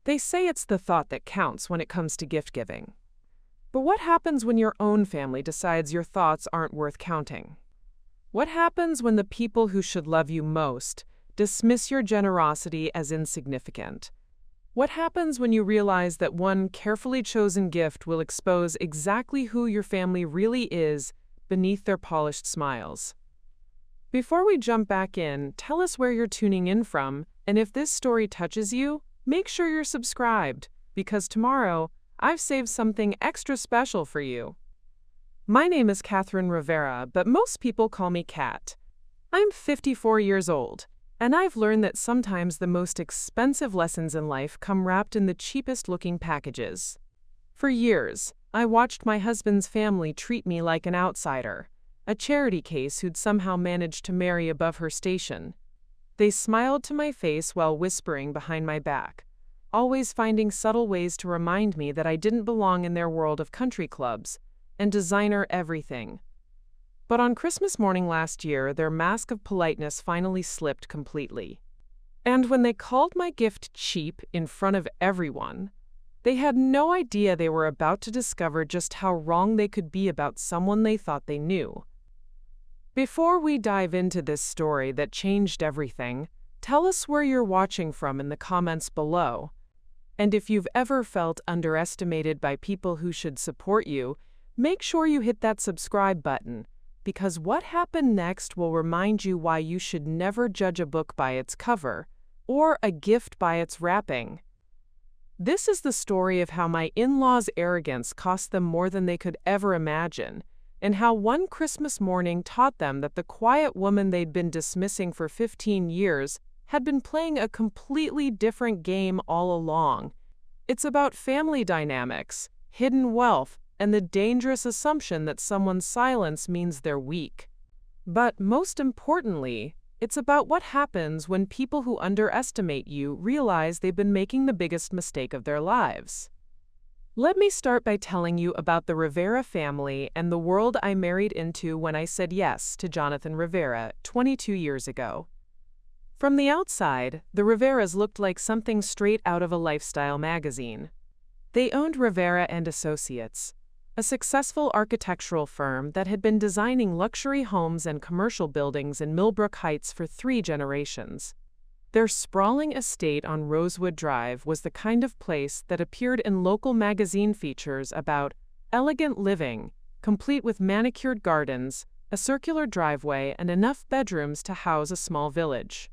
They say it's the thought that counts when it comes to gift giving. But what happens when your own family decides your thoughts aren't worth counting? What happens when the people who should love you most dismiss your generosity as insignificant? What happens when you realize that one carefully chosen gift will expose exactly who your family really is beneath their polished smiles? Before we jump back in, tell us where you're tuning in from, and if this story touches you, make sure you're subscribed, because tomorrow, I've saved something extra special for you. My name is Catherine Rivera, but most people call me Kat. I'm 54 years old, and I've learned that sometimes the most expensive lessons in life come wrapped in the cheapest-looking packages. For years, I watched my husband's family treat me like an outsider, a charity case who'd somehow managed to marry above her station. They smiled to my face while whispering behind my back, always finding subtle ways to remind me that I didn't belong in their world of country clubs and designer everything. But on Christmas morning last year, their mask of politeness finally slipped completely. And when they called my gift cheap in front of everyone, they had no idea they were about to discover just how wrong they could be about someone they thought they knew. Before we dive into this story that changed everything, tell us where you're watching from in the comments below. And if you've ever felt underestimated by people who should support you, make sure you hit that subscribe button, because what happened next will remind you why you should never judge a book by its cover, or a gift by its wrapping. This is the story of how my in-laws' arrogance cost them more than they could ever imagine, and how one Christmas morning taught them that the quiet woman they'd been dismissing for 15 years had been playing a completely different game all along. It's about family dynamics, hidden wealth, and the dangerous assumption that someone's silence means they're weak. But most importantly, it's about what happens when people who underestimate you realize they've been making the biggest mistake of their lives. Let me start by telling you about the Rivera family and the world I married into when I said yes to Jonathan Rivera 22 years ago. From the outside, the Riveras looked like something straight out of a lifestyle magazine. They owned Rivera and Associates, a successful architectural firm that had been designing luxury homes and commercial buildings in Millbrook Heights for 3 generations. Their sprawling estate on Rosewood Drive was the kind of place that appeared in local magazine features about elegant living, complete with manicured gardens, a circular driveway, and enough bedrooms to house a small village.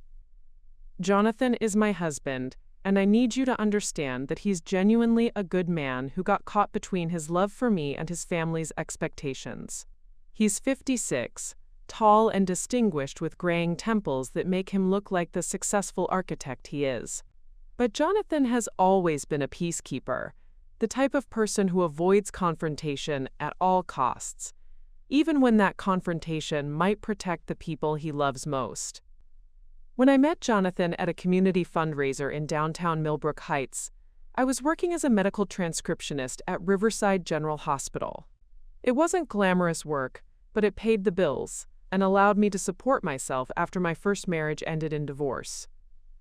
Jonathan is my husband, and I need you to understand that he's genuinely a good man who got caught between his love for me and his family's expectations. He's 56, tall and distinguished with graying temples that make him look like the successful architect he is. But Jonathan has always been a peacekeeper, the type of person who avoids confrontation at all costs, even when that confrontation might protect the people he loves most. When I met Jonathan at a community fundraiser in downtown Millbrook Heights, I was working as a medical transcriptionist at Riverside General Hospital. It wasn't glamorous work, but it paid the bills and allowed me to support myself after my first marriage ended in divorce.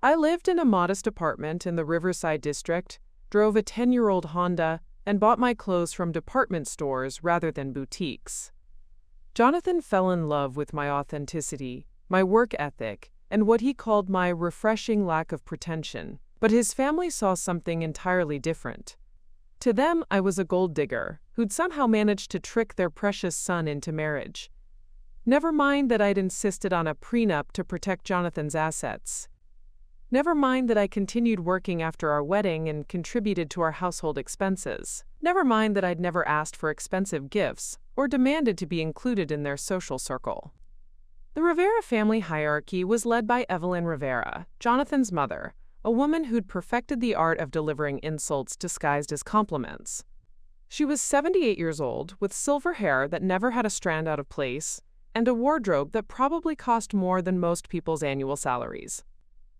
I lived in a modest apartment in the Riverside district, drove a 10-year-old Honda, and bought my clothes from department stores rather than boutiques. Jonathan fell in love with my authenticity, my work ethic, and what he called my refreshing lack of pretension, but his family saw something entirely different. To them, I was a gold digger who'd somehow managed to trick their precious son into marriage. Never mind that I'd insisted on a prenup to protect Jonathan's assets. Never mind that I continued working after our wedding and contributed to our household expenses. Never mind that I'd never asked for expensive gifts or demanded to be included in their social circle. The Rivera family hierarchy was led by Evelyn Rivera, Jonathan's mother, a woman who'd perfected the art of delivering insults disguised as compliments. She was 78 years old, with silver hair that never had a strand out of place, and a wardrobe that probably cost more than most people's annual salaries.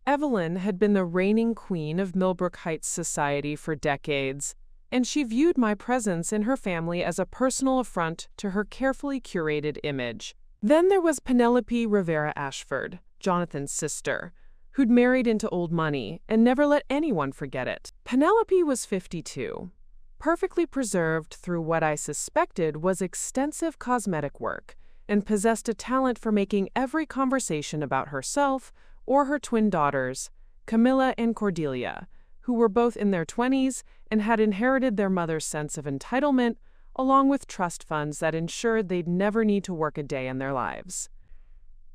Evelyn had been the reigning queen of Millbrook Heights society for decades, and she viewed my presence in her family as a personal affront to her carefully curated image. Then there was Penelope Rivera Ashford, Jonathan's sister, who'd married into old money and never let anyone forget it. Penelope was 52, perfectly preserved through what I suspected was extensive cosmetic work, and possessed a talent for making every conversation about herself or her twin daughters, Camilla and Cordelia, who were both in their 20s and had inherited their mother's sense of entitlement, along with trust funds that ensured they'd never need to work a day in their lives.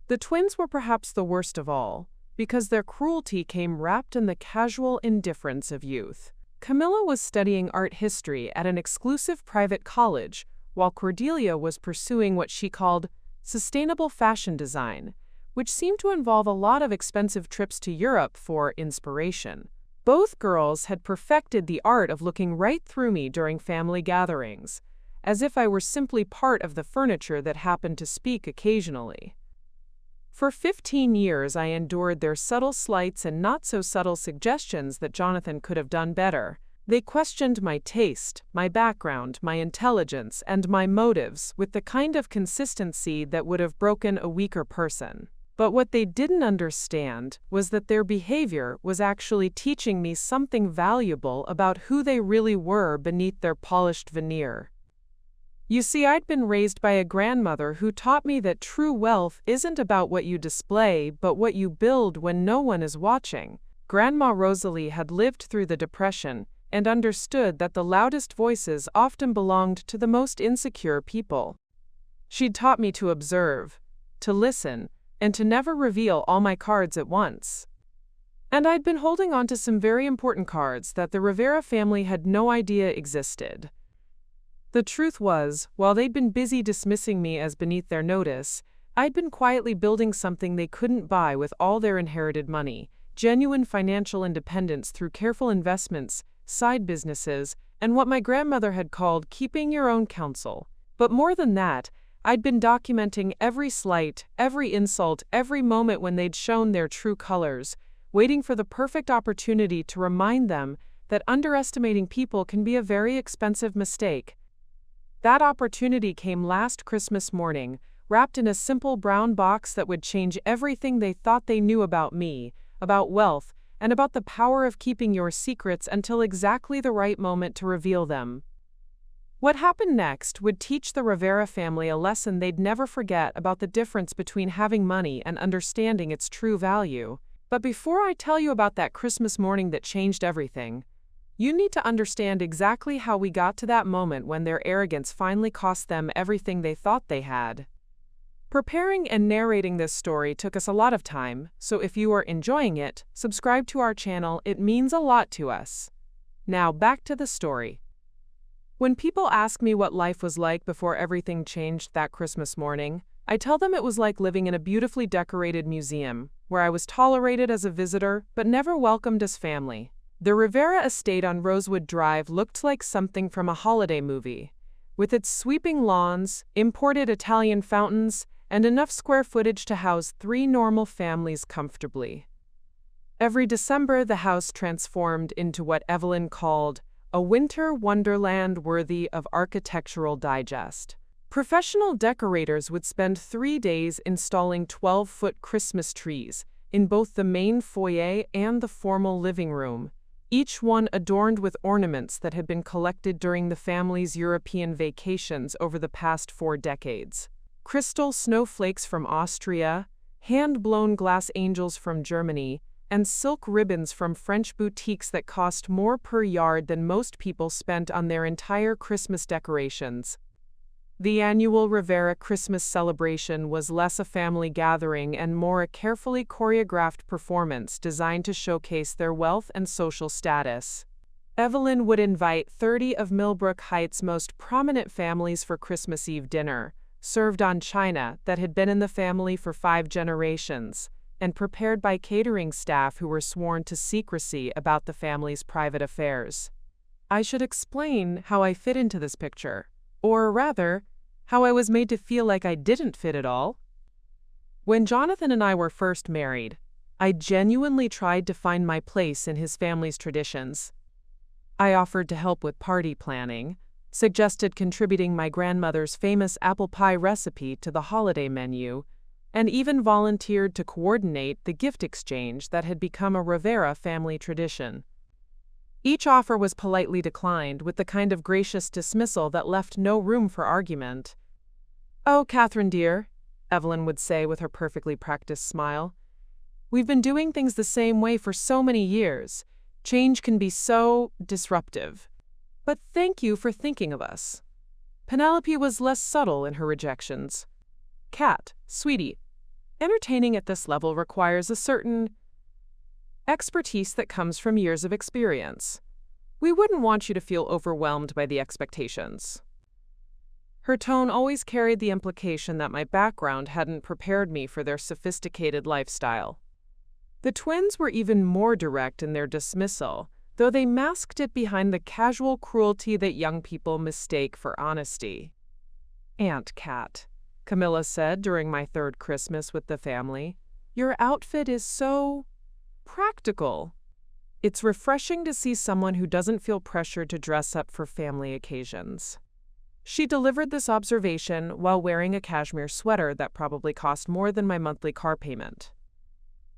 The twins were perhaps the worst of all, because their cruelty came wrapped in the casual indifference of youth. Camilla was studying art history at an exclusive private college, while Cordelia was pursuing what she called sustainable fashion design, which seemed to involve a lot of expensive trips to Europe for inspiration. Both girls had perfected the art of looking right through me during family gatherings, as if I were simply part of the furniture that happened to speak occasionally. For 15 years I endured their subtle slights and not-so-subtle suggestions that Jonathan could have done better. They questioned my taste, my background, my intelligence, and my motives with the kind of consistency that would have broken a weaker person. But what they didn't understand was that their behavior was actually teaching me something valuable about who they really were beneath their polished veneer. You see, I'd been raised by a grandmother who taught me that true wealth isn't about what you display, but what you build when no one is watching. Grandma Rosalie had lived through the Depression and understood that the loudest voices often belonged to the most insecure people. She'd taught me to observe, to listen, and to never reveal all my cards at once. And I'd been holding on to some very important cards that the Rivera family had no idea existed. The truth was, while they'd been busy dismissing me as beneath their notice, I'd been quietly building something they couldn't buy with all their inherited money: genuine financial independence through careful investments, side businesses, and what my grandmother had called keeping your own counsel. But more than that, I'd been documenting every slight, every insult, every moment when they'd shown their true colors, waiting for the perfect opportunity to remind them that underestimating people can be a very expensive mistake. That opportunity came last Christmas morning, wrapped in a simple brown box that would change everything they thought they knew about me, about wealth, and about the power of keeping your secrets until exactly the right moment to reveal them. What happened next would teach the Rivera family a lesson they'd never forget about the difference between having money and understanding its true value. But before I tell you about that Christmas morning that changed everything, you need to understand exactly how we got to that moment when their arrogance finally cost them everything they thought they had. Preparing and narrating this story took us a lot of time, so if you are enjoying it, subscribe to our channel. It means a lot to us. Now back to the story. When people ask me what life was like before everything changed that Christmas morning, I tell them it was like living in a beautifully decorated museum, where I was tolerated as a visitor but never welcomed as family. The Rivera estate on Rosewood Drive looked like something from a holiday movie, with its sweeping lawns, imported Italian fountains, and enough square footage to house 3 normal families comfortably. Every December, the house transformed into what Evelyn called a winter wonderland worthy of Architectural Digest. Professional decorators would spend 3 days installing 12-foot Christmas trees in both the main foyer and the formal living room, each one adorned with ornaments that had been collected during the family's European vacations over the past 4 decades. Crystal snowflakes from Austria, hand-blown glass angels from Germany, and silk ribbons from French boutiques that cost more per yard than most people spent on their entire Christmas decorations. The annual Rivera Christmas celebration was less a family gathering and more a carefully choreographed performance designed to showcase their wealth and social status. Evelyn would invite 30 of Millbrook Heights' most prominent families for Christmas Eve dinner, served on china that had been in the family for 5 generations, and prepared by catering staff who were sworn to secrecy about the family's private affairs. I should explain how I fit into this picture, or rather, how I was made to feel like I didn't fit at all. When Jonathan and I were first married, I genuinely tried to find my place in his family's traditions. I offered to help with party planning, suggested contributing my grandmother's famous apple pie recipe to the holiday menu, and even volunteered to coordinate the gift exchange that had become a Rivera family tradition. Each offer was politely declined with the kind of gracious dismissal that left no room for argument. "Oh, Catherine dear," Evelyn would say with her perfectly practiced smile, "we've been doing things the same way for so many years. Change can be so disruptive. But thank you for thinking of us." Penelope was less subtle in her rejections. "Cat, sweetie, entertaining at this level requires a certain expertise that comes from years of experience. We wouldn't want you to feel overwhelmed by the expectations." Her tone always carried the implication that my background hadn't prepared me for their sophisticated lifestyle. The twins were even more direct in their dismissal, though they masked it behind the casual cruelty that young people mistake for honesty. "Aunt Cat," Camilla said during my third Christmas with the family, "your outfit is so practical. It's refreshing to see someone who doesn't feel pressured to dress up for family occasions." She delivered this observation while wearing a cashmere sweater that probably cost more than my monthly car payment.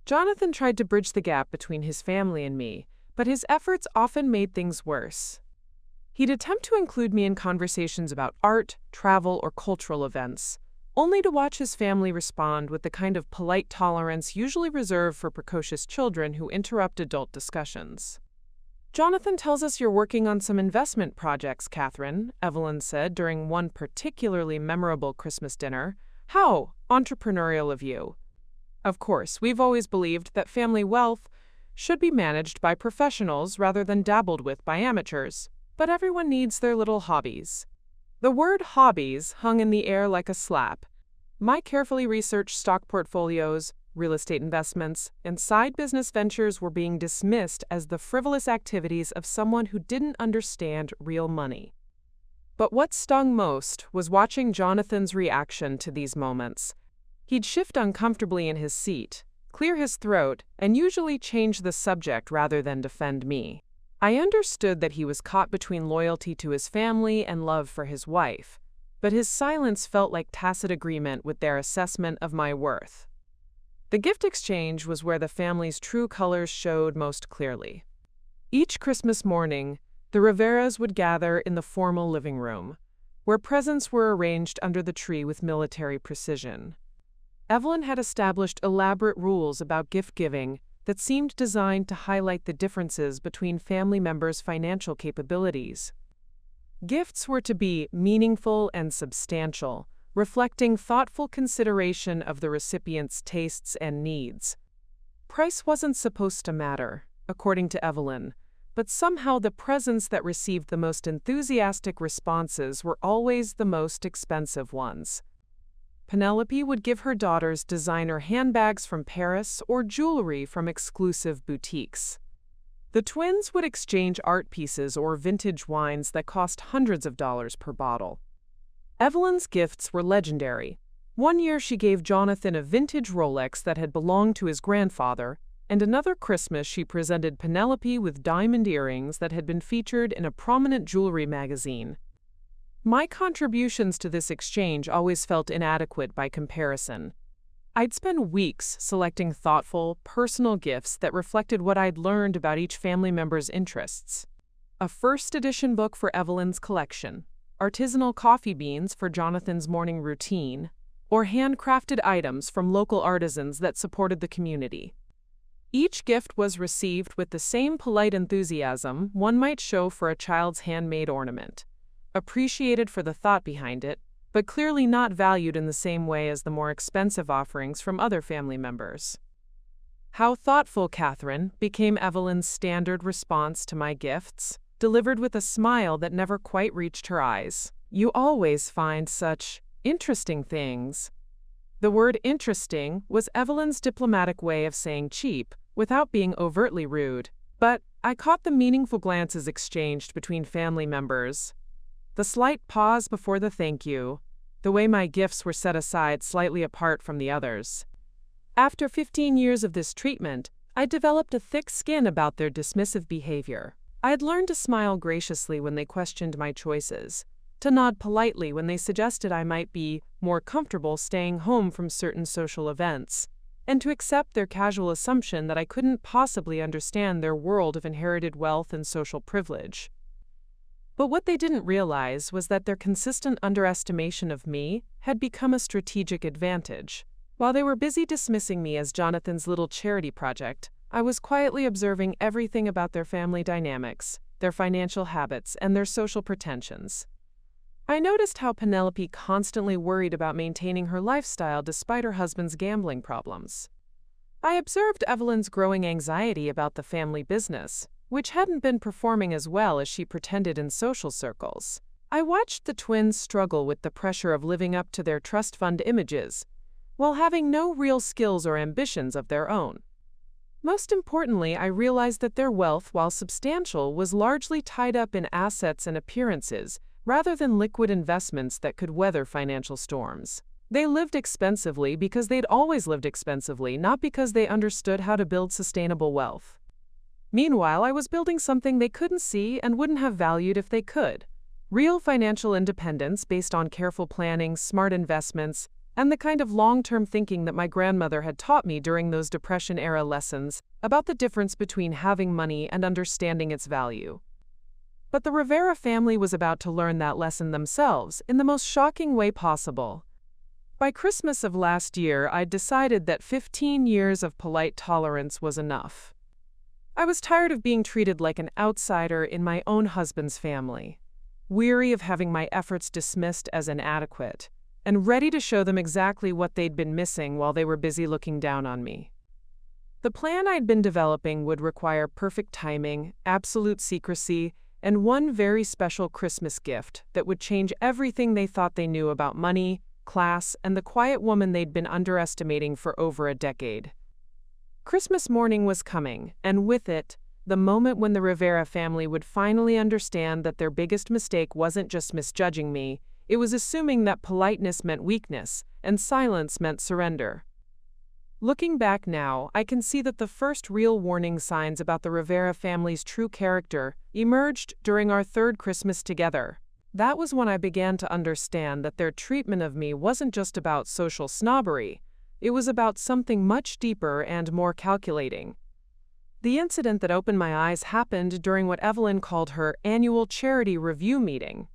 Jonathan tried to bridge the gap between his family and me, but his efforts often made things worse. He'd attempt to include me in conversations about art, travel, or cultural events, only to watch his family respond with the kind of polite tolerance usually reserved for precocious children who interrupt adult discussions. "Jonathan tells us you're working on some investment projects, Catherine," Evelyn said during one particularly memorable Christmas dinner. "How entrepreneurial of you." Of course, we've always believed that family wealth should be managed by professionals rather than dabbled with by amateurs, but everyone needs their little hobbies. The word hobbies hung in the air like a slap. My carefully researched stock portfolios, real estate investments, and side business ventures were being dismissed as the frivolous activities of someone who didn't understand real money. But what stung most was watching Jonathan's reaction to these moments. He'd shift uncomfortably in his seat, clear his throat, and usually change the subject rather than defend me. I understood that he was caught between loyalty to his family and love for his wife, but his silence felt like tacit agreement with their assessment of my worth. The gift exchange was where the family's true colors showed most clearly. Each Christmas morning, the Riveras would gather in the formal living room, where presents were arranged under the tree with military precision. Evelyn had established elaborate rules about gift-giving that seemed designed to highlight the differences between family members' financial capabilities. Gifts were to be meaningful and substantial, reflecting thoughtful consideration of the recipient's tastes and needs. Price wasn't supposed to matter, according to Evelyn, but somehow the presents that received the most enthusiastic responses were always the most expensive ones. Penelope would give her daughters designer handbags from Paris or jewelry from exclusive boutiques. The twins would exchange art pieces or vintage wines that cost hundreds of dollars per bottle. Evelyn's gifts were legendary. One year she gave Jonathan a vintage Rolex that had belonged to his grandfather, and another Christmas she presented Penelope with diamond earrings that had been featured in a prominent jewelry magazine. My contributions to this exchange always felt inadequate by comparison. I'd spend weeks selecting thoughtful, personal gifts that reflected what I'd learned about each family member's interests. A first edition book for Evelyn's collection, artisanal coffee beans for Jonathan's morning routine, or handcrafted items from local artisans that supported the community. Each gift was received with the same polite enthusiasm one might show for a child's handmade ornament, appreciated for the thought behind it, but clearly not valued in the same way as the more expensive offerings from other family members. "How thoughtful, Catherine," became Evelyn's standard response to my gifts, delivered with a smile that never quite reached her eyes. "You always find such interesting things." The word interesting was Evelyn's diplomatic way of saying cheap, without being overtly rude, but I caught the meaningful glances exchanged between family members. The slight pause before the thank you, the way my gifts were set aside slightly apart from the others. After 15 years of this treatment, I developed a thick skin about their dismissive behavior. I had learned to smile graciously when they questioned my choices, to nod politely when they suggested I might be more comfortable staying home from certain social events, and to accept their casual assumption that I couldn't possibly understand their world of inherited wealth and social privilege. But what they didn't realize was that their consistent underestimation of me had become a strategic advantage. While they were busy dismissing me as Jonathan's little charity project, I was quietly observing everything about their family dynamics, their financial habits, and their social pretensions. I noticed how Penelope constantly worried about maintaining her lifestyle despite her husband's gambling problems. I observed Evelyn's growing anxiety about the family business, which hadn't been performing as well as she pretended in social circles. I watched the twins struggle with the pressure of living up to their trust fund images, while having no real skills or ambitions of their own. Most importantly, I realized that their wealth, while substantial, was largely tied up in assets and appearances, rather than liquid investments that could weather financial storms. They lived expensively because they'd always lived expensively, not because they understood how to build sustainable wealth. Meanwhile, I was building something they couldn't see and wouldn't have valued if they could. Real financial independence based on careful planning, smart investments, and the kind of long-term thinking that my grandmother had taught me during those Depression-era lessons about the difference between having money and understanding its value. But the Rivera family was about to learn that lesson themselves in the most shocking way possible. By Christmas of last year, I'd decided that 15 years of polite tolerance was enough. I was tired of being treated like an outsider in my own husband's family, weary of having my efforts dismissed as inadequate, and ready to show them exactly what they'd been missing while they were busy looking down on me. The plan I'd been developing would require perfect timing, absolute secrecy, and one very special Christmas gift that would change everything they thought they knew about money, class, and the quiet woman they'd been underestimating for over a decade. Christmas morning was coming, and with it, the moment when the Rivera family would finally understand that their biggest mistake wasn't just misjudging me, it was assuming that politeness meant weakness, and silence meant surrender. Looking back now, I can see that the first real warning signs about the Rivera family's true character emerged during our third Christmas together. That was when I began to understand that their treatment of me wasn't just about social snobbery. It was about something much deeper and more calculating. The incident that opened my eyes happened during what Evelyn called her annual charity review meeting.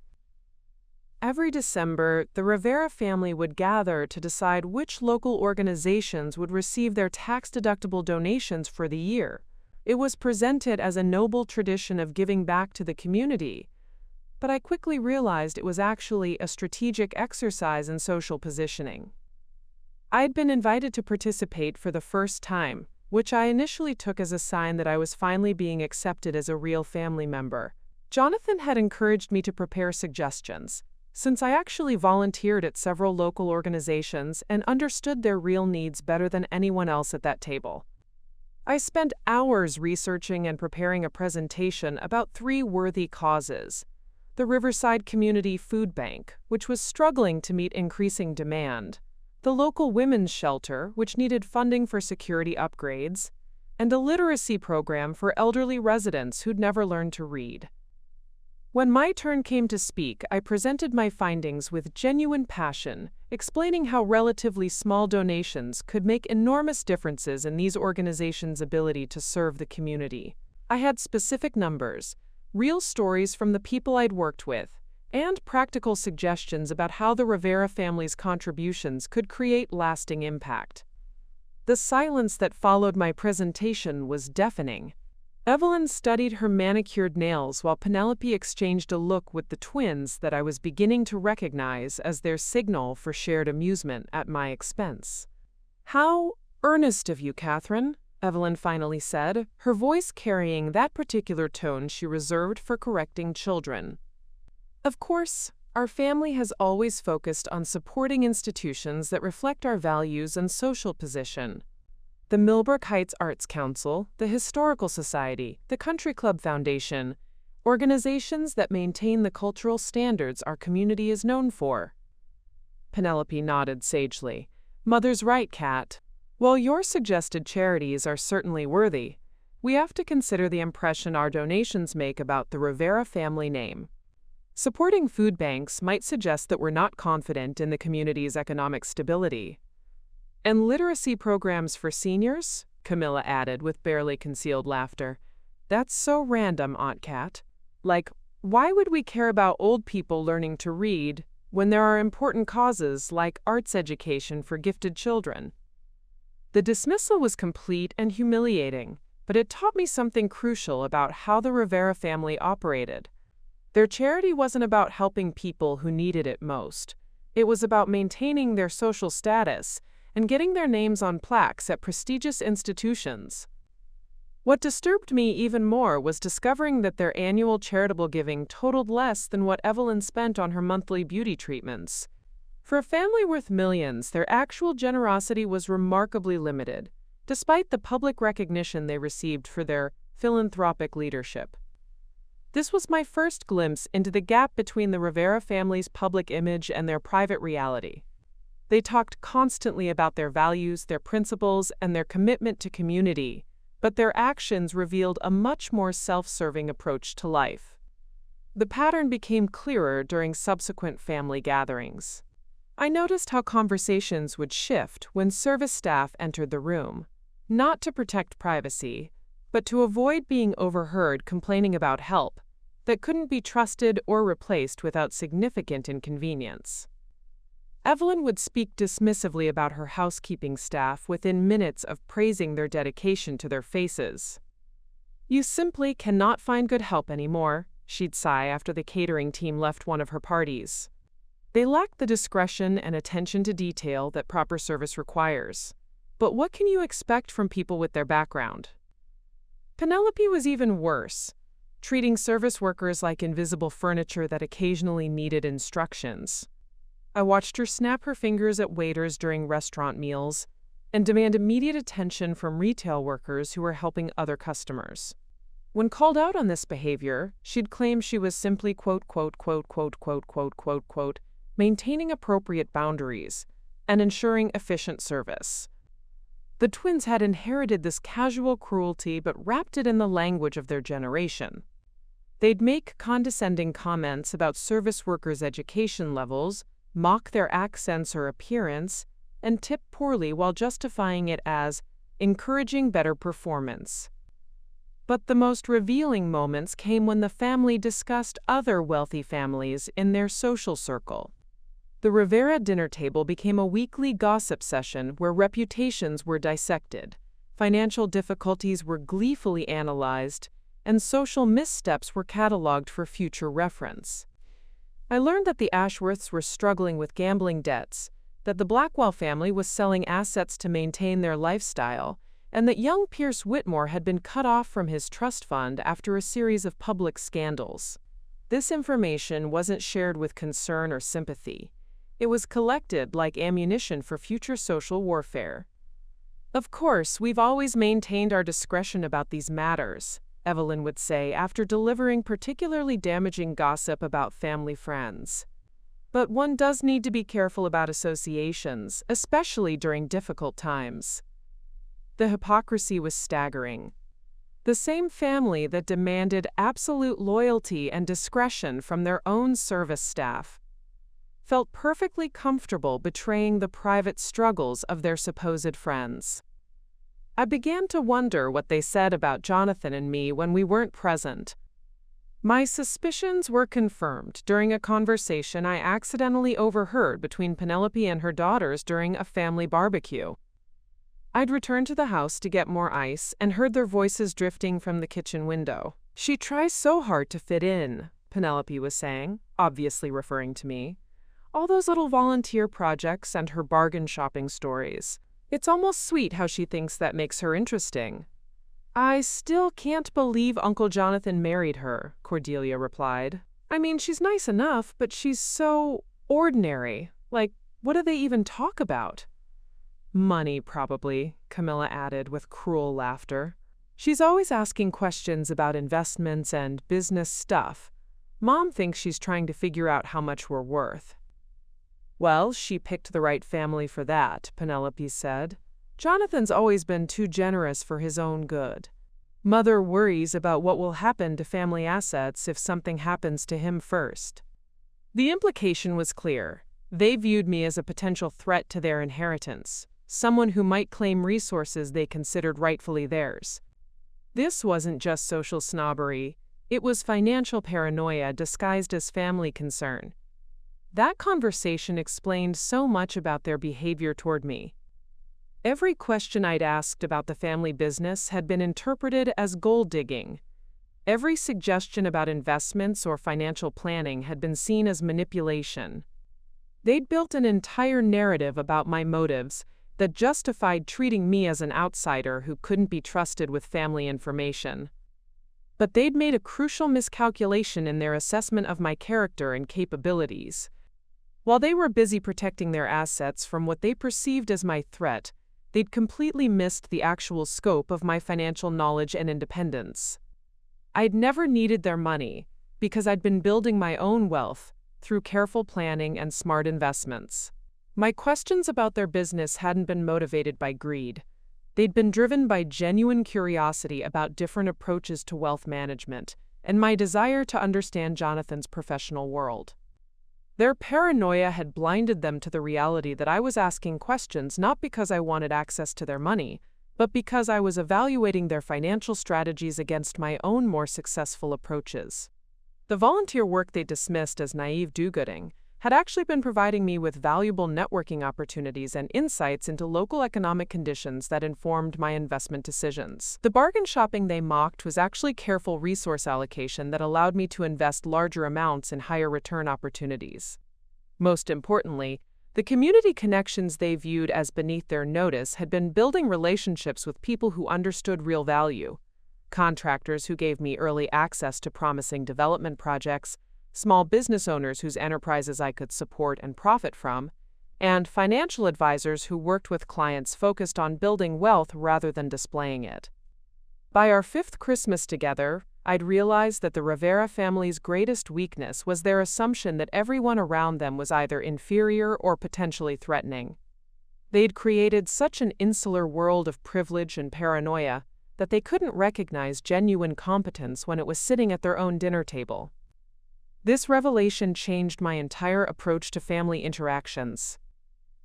Every December, the Rivera family would gather to decide which local organizations would receive their tax-deductible donations for the year. It was presented as a noble tradition of giving back to the community, but I quickly realized it was actually a strategic exercise in social positioning. I had been invited to participate for the first time, which I initially took as a sign that I was finally being accepted as a real family member. Jonathan had encouraged me to prepare suggestions, since I actually volunteered at several local organizations and understood their real needs better than anyone else at that table. I spent hours researching and preparing a presentation about 3 worthy causes: the Riverside Community Food Bank, which was struggling to meet increasing demand, the local women's shelter, which needed funding for security upgrades, and a literacy program for elderly residents who'd never learned to read. When my turn came to speak, I presented my findings with genuine passion, explaining how relatively small donations could make enormous differences in these organizations' ability to serve the community. I had specific numbers, real stories from the people I'd worked with, and practical suggestions about how the Rivera family's contributions could create lasting impact. The silence that followed my presentation was deafening. Evelyn studied her manicured nails while Penelope exchanged a look with the twins that I was beginning to recognize as their signal for shared amusement at my expense. "How earnest of you, Catherine," Evelyn finally said, her voice carrying that particular tone she reserved for correcting children. "Of course, our family has always focused on supporting institutions that reflect our values and social position. The Millbrook Heights Arts Council, the Historical Society, the Country Club Foundation, organizations that maintain the cultural standards our community is known for." Penelope nodded sagely. "Mother's right, Kat. While your suggested charities are certainly worthy, we have to consider the impression our donations make about the Rivera family name. Supporting food banks might suggest that we're not confident in the community's economic stability. And literacy programs for seniors? Camilla added with barely concealed laughter. That's so random, Aunt Cat. Like, why would we care about old people learning to read when there are important causes like arts education for gifted children? The dismissal was complete and humiliating, but it taught me something crucial about how the Rivera family operated. Their charity wasn't about helping people who needed it most. It was about maintaining their social status and getting their names on plaques at prestigious institutions. What disturbed me even more was discovering that their annual charitable giving totaled less than what Evelyn spent on her monthly beauty treatments. For a family worth millions, their actual generosity was remarkably limited, despite the public recognition they received for their philanthropic leadership. This was my first glimpse into the gap between the Rivera family's public image and their private reality. They talked constantly about their values, their principles, and their commitment to community, but their actions revealed a much more self-serving approach to life. The pattern became clearer during subsequent family gatherings. I noticed how conversations would shift when service staff entered the room, not to protect privacy, but to avoid being overheard complaining about help that couldn't be trusted or replaced without significant inconvenience. Evelyn would speak dismissively about her housekeeping staff within minutes of praising their dedication to their faces. "You simply cannot find good help anymore," she'd sigh after the catering team left one of her parties. "They lack the discretion and attention to detail that proper service requires. But what can you expect from people with their background?" Penelope was even worse, treating service workers like invisible furniture that occasionally needed instructions. I watched her snap her fingers at waiters during restaurant meals and demand immediate attention from retail workers who were helping other customers. When called out on this behavior, she'd claim she was simply maintaining appropriate boundaries and ensuring efficient service. The twins had inherited this casual cruelty but wrapped it in the language of their generation. They'd make condescending comments about service workers' education levels, mock their accents or appearance, and tip poorly while justifying it as encouraging better performance. But the most revealing moments came when the family discussed other wealthy families in their social circle. The Rivera dinner table became a weekly gossip session where reputations were dissected, financial difficulties were gleefully analyzed, and social missteps were cataloged for future reference. I learned that the Ashworths were struggling with gambling debts, that the Blackwell family was selling assets to maintain their lifestyle, and that young Pierce Whitmore had been cut off from his trust fund after a series of public scandals. This information wasn't shared with concern or sympathy. It was collected like ammunition for future social warfare. "Of course, we've always maintained our discretion about these matters," Evelyn would say after delivering particularly damaging gossip about family friends. "But one does need to be careful about associations, especially during difficult times." The hypocrisy was staggering. The same family that demanded absolute loyalty and discretion from their own service staff felt perfectly comfortable betraying the private struggles of their supposed friends. I began to wonder what they said about Jonathan and me when we weren't present. My suspicions were confirmed during a conversation I accidentally overheard between Penelope and her daughters during a family barbecue. I'd returned to the house to get more ice and heard their voices drifting from the kitchen window. "She tries so hard to fit in," Penelope was saying, obviously referring to me. "All those little volunteer projects and her bargain shopping stories. It's almost sweet how she thinks that makes her interesting." "I still can't believe Uncle Jonathan married her," Cordelia replied. "I mean, she's nice enough, but she's so ordinary. Like, what do they even talk about?" "Money, probably," Camilla added with cruel laughter. "She's always asking questions about investments and business stuff. Mom thinks she's trying to figure out how much we're worth." "Well, she picked the right family for that," Penelope said. "Jonathan's always been too generous for his own good." Mother worries about what will happen to family assets if something happens to him first. The implication was clear. They viewed me as a potential threat to their inheritance, someone who might claim resources they considered rightfully theirs. This wasn't just social snobbery, it was financial paranoia disguised as family concern. That conversation explained so much about their behavior toward me. Every question I'd asked about the family business had been interpreted as gold digging. Every suggestion about investments or financial planning had been seen as manipulation. They'd built an entire narrative about my motives that justified treating me as an outsider who couldn't be trusted with family information. But they'd made a crucial miscalculation in their assessment of my character and capabilities. While they were busy protecting their assets from what they perceived as my threat, they'd completely missed the actual scope of my financial knowledge and independence. I'd never needed their money because I'd been building my own wealth through careful planning and smart investments. My questions about their business hadn't been motivated by greed. They'd been driven by genuine curiosity about different approaches to wealth management and my desire to understand Jonathan's professional world. Their paranoia had blinded them to the reality that I was asking questions not because I wanted access to their money, but because I was evaluating their financial strategies against my own more successful approaches. The volunteer work they dismissed as naive do-gooding had actually been providing me with valuable networking opportunities and insights into local economic conditions that informed my investment decisions. The bargain shopping they mocked was actually careful resource allocation that allowed me to invest larger amounts in higher return opportunities. Most importantly, the community connections they viewed as beneath their notice had been building relationships with people who understood real value. Contractors who gave me early access to promising development projects, small business owners whose enterprises I could support and profit from, and financial advisors who worked with clients focused on building wealth rather than displaying it. By our fifth Christmas together, I'd realized that the Rivera family's greatest weakness was their assumption that everyone around them was either inferior or potentially threatening. They'd created such an insular world of privilege and paranoia that they couldn't recognize genuine competence when it was sitting at their own dinner table. This revelation changed my entire approach to family interactions.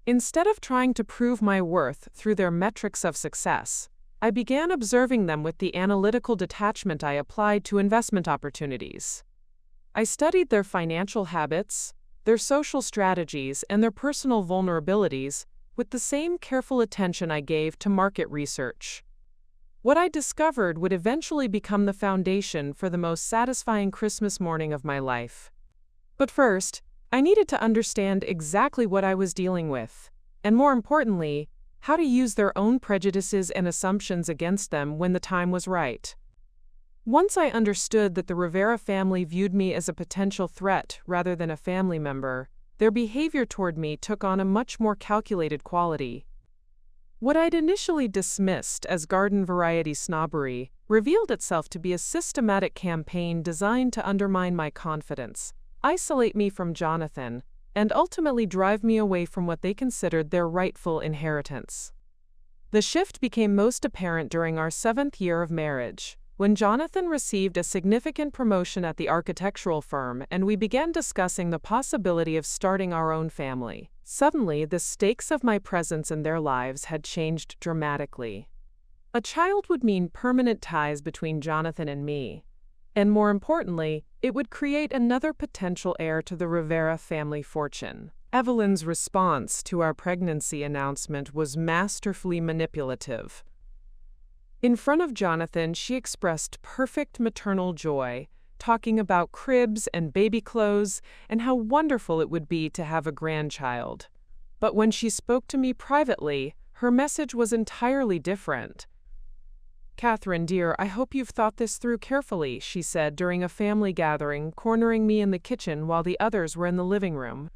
Instead of trying to prove my worth through their metrics of success, I began observing them with the analytical detachment I applied to investment opportunities. I studied their financial habits, their social strategies, and their personal vulnerabilities with the same careful attention I gave to market research. What I discovered would eventually become the foundation for the most satisfying Christmas morning of my life. But first, I needed to understand exactly what I was dealing with, and more importantly, how to use their own prejudices and assumptions against them when the time was right. Once I understood that the Rivera family viewed me as a potential threat rather than a family member, their behavior toward me took on a much more calculated quality. What I'd initially dismissed as garden-variety snobbery revealed itself to be a systematic campaign designed to undermine my confidence, isolate me from Jonathan, and ultimately drive me away from what they considered their rightful inheritance. The shift became most apparent during our 7th year of marriage, when Jonathan received a significant promotion at the architectural firm and we began discussing the possibility of starting our own family. Suddenly, the stakes of my presence in their lives had changed dramatically. A child would mean permanent ties between Jonathan and me, and more importantly, it would create another potential heir to the Rivera family fortune. Evelyn's response to our pregnancy announcement was masterfully manipulative. In front of Jonathan, she expressed perfect maternal joy, talking about cribs and baby clothes and how wonderful it would be to have a grandchild. But when she spoke to me privately, her message was entirely different. "Catherine, dear, I hope you've thought this through carefully," she said during a family gathering, cornering me in the kitchen while the others were in the living room.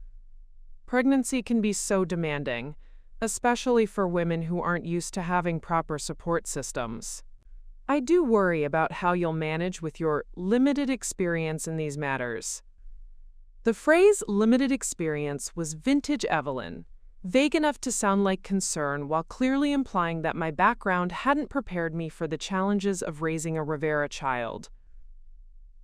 "Pregnancy can be so demanding, especially for women who aren't used to having proper support systems. I do worry about how you'll manage with your limited experience in these matters." The phrase limited experience was vintage Evelyn. vague enough to sound like concern while clearly implying that my background hadn't prepared me for the challenges of raising a Rivera child.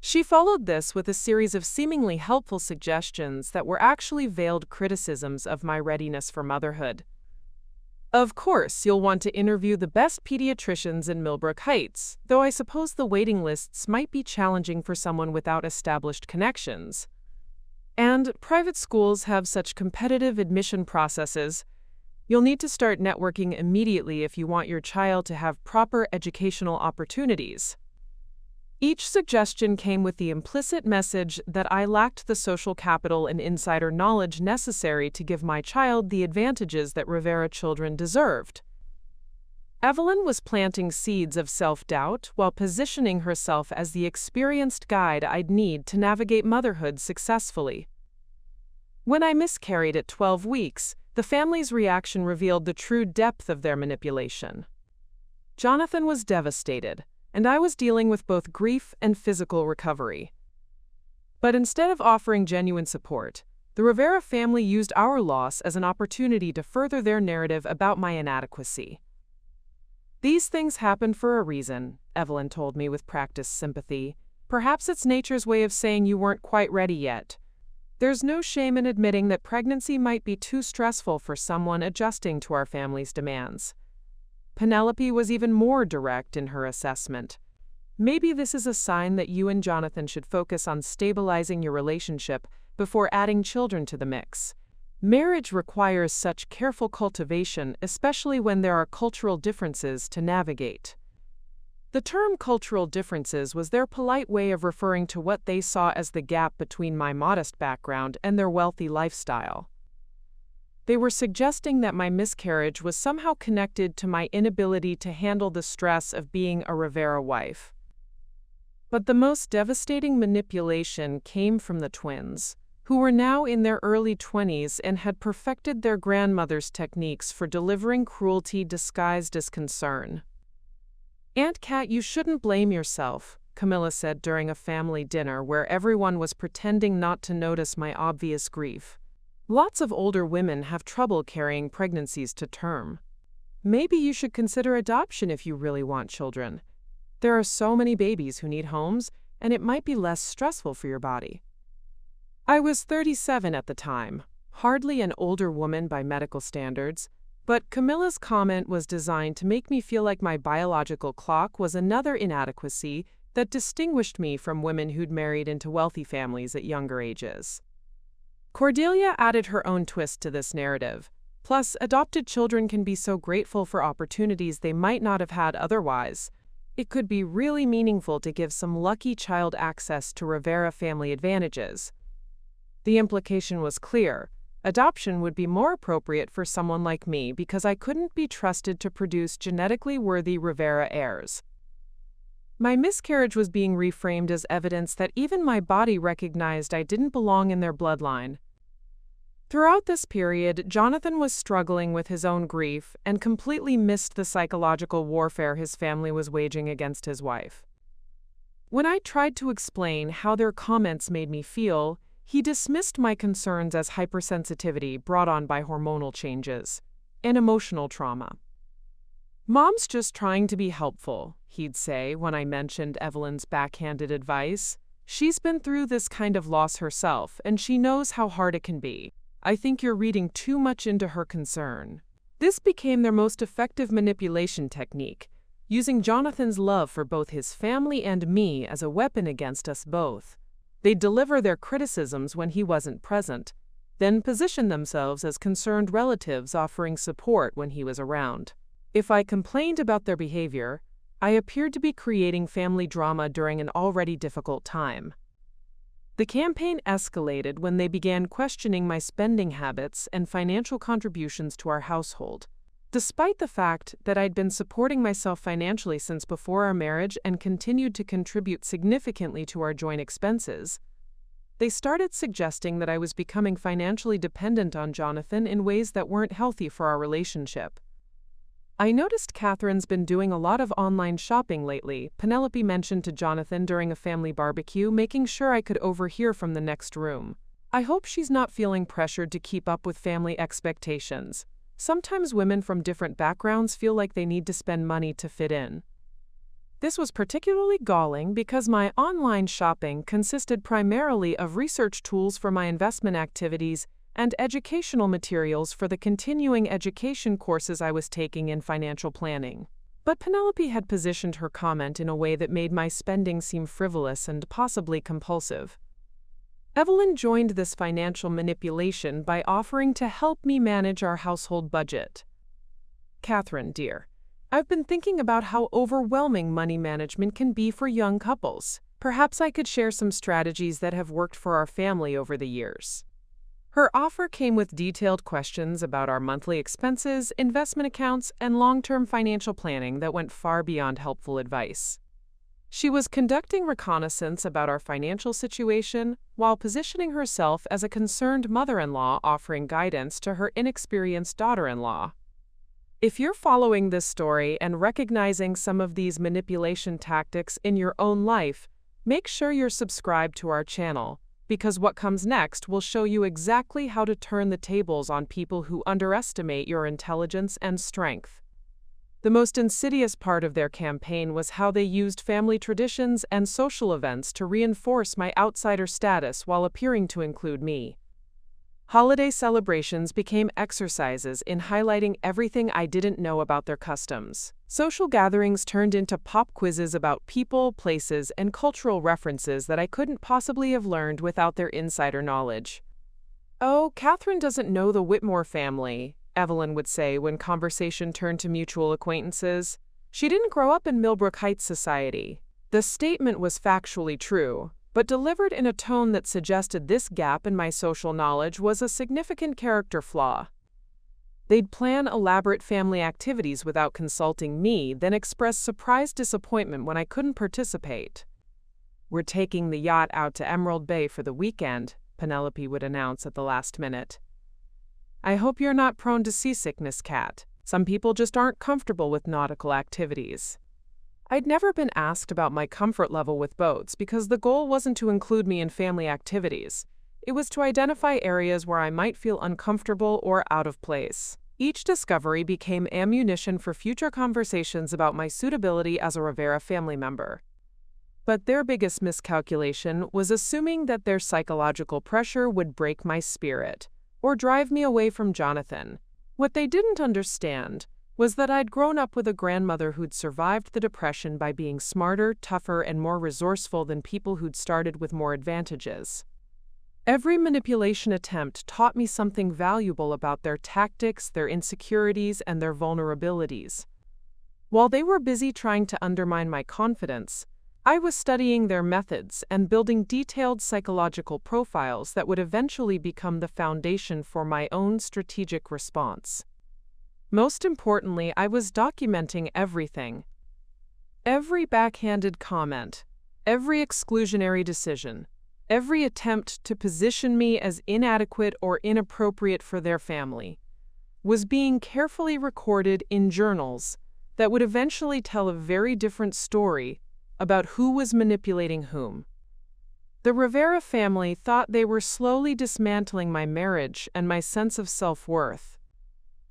She followed this with a series of seemingly helpful suggestions that were actually veiled criticisms of my readiness for motherhood. Of course, you'll want to interview the best pediatricians in Millbrook Heights, though I suppose the waiting lists might be challenging for someone without established connections. And private schools have such competitive admission processes. You'll need to start networking immediately if you want your child to have proper educational opportunities. Each suggestion came with the implicit message that I lacked the social capital and insider knowledge necessary to give my child the advantages that Rivera children deserved. Evelyn was planting seeds of self-doubt while positioning herself as the experienced guide I'd need to navigate motherhood successfully. When I miscarried at 12 weeks, the family's reaction revealed the true depth of their manipulation. Jonathan was devastated, and I was dealing with both grief and physical recovery. But instead of offering genuine support, the Rivera family used our loss as an opportunity to further their narrative about my inadequacy. "These things happen for a reason," Evelyn told me with practiced sympathy. "Perhaps it's nature's way of saying you weren't quite ready yet. There's no shame in admitting that pregnancy might be too stressful for someone adjusting to our family's demands." Penelope was even more direct in her assessment. "Maybe this is a sign that you and Jonathan should focus on stabilizing your relationship before adding children to the mix. Marriage requires such careful cultivation, especially when there are cultural differences to navigate." The term cultural differences was their polite way of referring to what they saw as the gap between my modest background and their wealthy lifestyle. They were suggesting that my miscarriage was somehow connected to my inability to handle the stress of being a Rivera wife. But the most devastating manipulation came from the twins, who were now in their early 20s and had perfected their grandmother's techniques for delivering cruelty disguised as concern. "Aunt Cat, you shouldn't blame yourself," Camilla said during a family dinner where everyone was pretending not to notice my obvious grief. "Lots of older women have trouble carrying pregnancies to term. Maybe you should consider adoption if you really want children. There are so many babies who need homes, and it might be less stressful for your body." I was 37 at the time, hardly an older woman by medical standards, but Camilla's comment was designed to make me feel like my biological clock was another inadequacy that distinguished me from women who'd married into wealthy families at younger ages. Cordelia added her own twist to this narrative. Plus, adopted children can be so grateful for opportunities they might not have had otherwise. It could be really meaningful to give some lucky child access to Rivera family advantages. The implication was clear. Adoption would be more appropriate for someone like me because I couldn't be trusted to produce genetically worthy Rivera heirs. My miscarriage was being reframed as evidence that even my body recognized I didn't belong in their bloodline. Throughout this period, Jonathan was struggling with his own grief and completely missed the psychological warfare his family was waging against his wife. When I tried to explain how their comments made me feel, he dismissed my concerns as hypersensitivity brought on by hormonal changes and emotional trauma. "Mom's just trying to be helpful," he'd say when I mentioned Evelyn's backhanded advice. "She's been through this kind of loss herself, and she knows how hard it can be. I think you're reading too much into her concern." This became their most effective manipulation technique, using Jonathan's love for both his family and me as a weapon against us both. They'd deliver their criticisms when he wasn't present, then position themselves as concerned relatives offering support when he was around. If I complained about their behavior, I appeared to be creating family drama during an already difficult time. The campaign escalated when they began questioning my spending habits and financial contributions to our household. Despite the fact that I'd been supporting myself financially since before our marriage and continued to contribute significantly to our joint expenses, they started suggesting that I was becoming financially dependent on Jonathan in ways that weren't healthy for our relationship. "I noticed Catherine's been doing a lot of online shopping lately," Penelope mentioned to Jonathan during a family barbecue, making sure I could overhear from the next room. I hope she's not feeling pressured to keep up with family expectations. Sometimes women from different backgrounds feel like they need to spend money to fit in. This was particularly galling because my online shopping consisted primarily of research tools for my investment activities and educational materials for the continuing education courses I was taking in financial planning. But Penelope had positioned her comment in a way that made my spending seem frivolous and possibly compulsive. Evelyn joined this financial manipulation by offering to help me manage our household budget. Catherine, dear, I've been thinking about how overwhelming money management can be for young couples. Perhaps I could share some strategies that have worked for our family over the years. Her offer came with detailed questions about our monthly expenses, investment accounts, and long-term financial planning that went far beyond helpful advice. She was conducting reconnaissance about our financial situation while positioning herself as a concerned mother-in-law offering guidance to her inexperienced daughter-in-law. If you're following this story and recognizing some of these manipulation tactics in your own life, make sure you're subscribed to our channel, because what comes next will show you exactly how to turn the tables on people who underestimate your intelligence and strength. The most insidious part of their campaign was how they used family traditions and social events to reinforce my outsider status while appearing to include me. Holiday celebrations became exercises in highlighting everything I didn't know about their customs. Social gatherings turned into pop quizzes about people, places, and cultural references that I couldn't possibly have learned without their insider knowledge. "Oh, Catherine doesn't know the Whitmore family," Evelyn would say when conversation turned to mutual acquaintances. "She didn't grow up in Millbrook Heights society." The statement was factually true, but delivered in a tone that suggested this gap in my social knowledge was a significant character flaw. They'd plan elaborate family activities without consulting me, then express surprised disappointment when I couldn't participate. "We're taking the yacht out to Emerald Bay for the weekend," Penelope would announce at the last minute. "I hope you're not prone to seasickness, Kat. Some people just aren't comfortable with nautical activities." I'd never been asked about my comfort level with boats because the goal wasn't to include me in family activities. It was to identify areas where I might feel uncomfortable or out of place. Each discovery became ammunition for future conversations about my suitability as a Rivera family member. But their biggest miscalculation was assuming that their psychological pressure would break my spirit or drive me away from Jonathan. What they didn't understand was that I'd grown up with a grandmother who'd survived the Depression by being smarter, tougher, and more resourceful than people who'd started with more advantages. Every manipulation attempt taught me something valuable about their tactics, their insecurities, and their vulnerabilities. While they were busy trying to undermine my confidence, I was studying their methods and building detailed psychological profiles that would eventually become the foundation for my own strategic response. Most importantly, I was documenting everything. Every backhanded comment, every exclusionary decision, every attempt to position me as inadequate or inappropriate for their family, was being carefully recorded in journals that would eventually tell a very different story about who was manipulating whom. The Rivera family thought they were slowly dismantling my marriage and my sense of self-worth.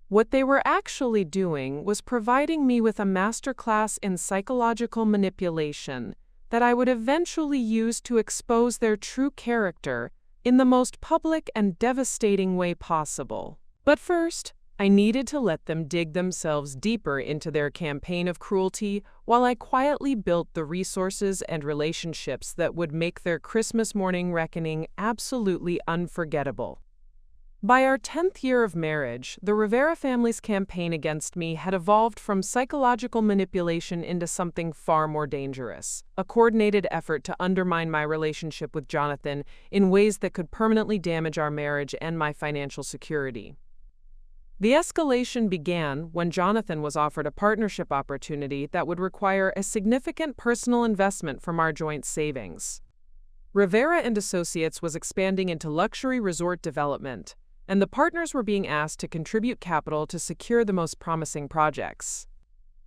What they were actually doing was providing me with a masterclass in psychological manipulation that I would eventually use to expose their true character in the most public and devastating way possible. But first, I needed to let them dig themselves deeper into their campaign of cruelty while I quietly built the resources and relationships that would make their Christmas morning reckoning absolutely unforgettable. By our 10th year of marriage, the Rivera family's campaign against me had evolved from psychological manipulation into something far more dangerous, a coordinated effort to undermine my relationship with Jonathan in ways that could permanently damage our marriage and my financial security. The escalation began when Jonathan was offered a partnership opportunity that would require a significant personal investment from our joint savings. Rivera and Associates was expanding into luxury resort development, and the partners were being asked to contribute capital to secure the most promising projects.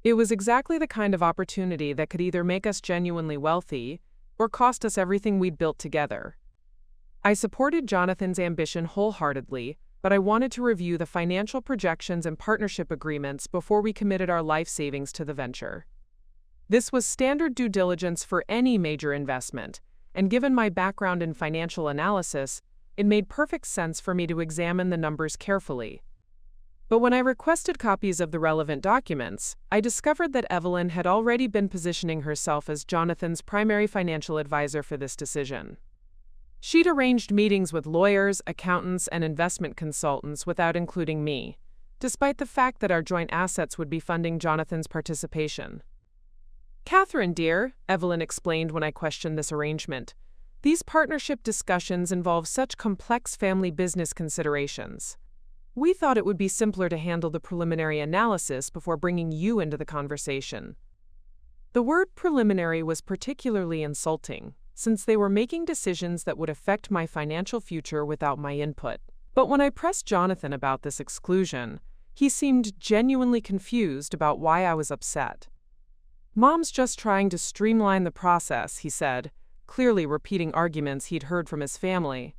It was exactly the kind of opportunity that could either make us genuinely wealthy or cost us everything we'd built together. I supported Jonathan's ambition wholeheartedly, but I wanted to review the financial projections and partnership agreements before we committed our life savings to the venture. This was standard due diligence for any major investment, and given my background in financial analysis, it made perfect sense for me to examine the numbers carefully. But when I requested copies of the relevant documents, I discovered that Evelyn had already been positioning herself as Jonathan's primary financial advisor for this decision. She'd arranged meetings with lawyers, accountants, and investment consultants without including me, despite the fact that our joint assets would be funding Jonathan's participation. "Catherine, dear," Evelyn explained when I questioned this arrangement, "these partnership discussions involve such complex family business considerations. We thought it would be simpler to handle the preliminary analysis before bringing you into the conversation." The word preliminary was particularly insulting, since they were making decisions that would affect my financial future without my input. But when I pressed Jonathan about this exclusion, he seemed genuinely confused about why I was upset. "Mom's just trying to streamline the process," he said, clearly repeating arguments he'd heard from his family.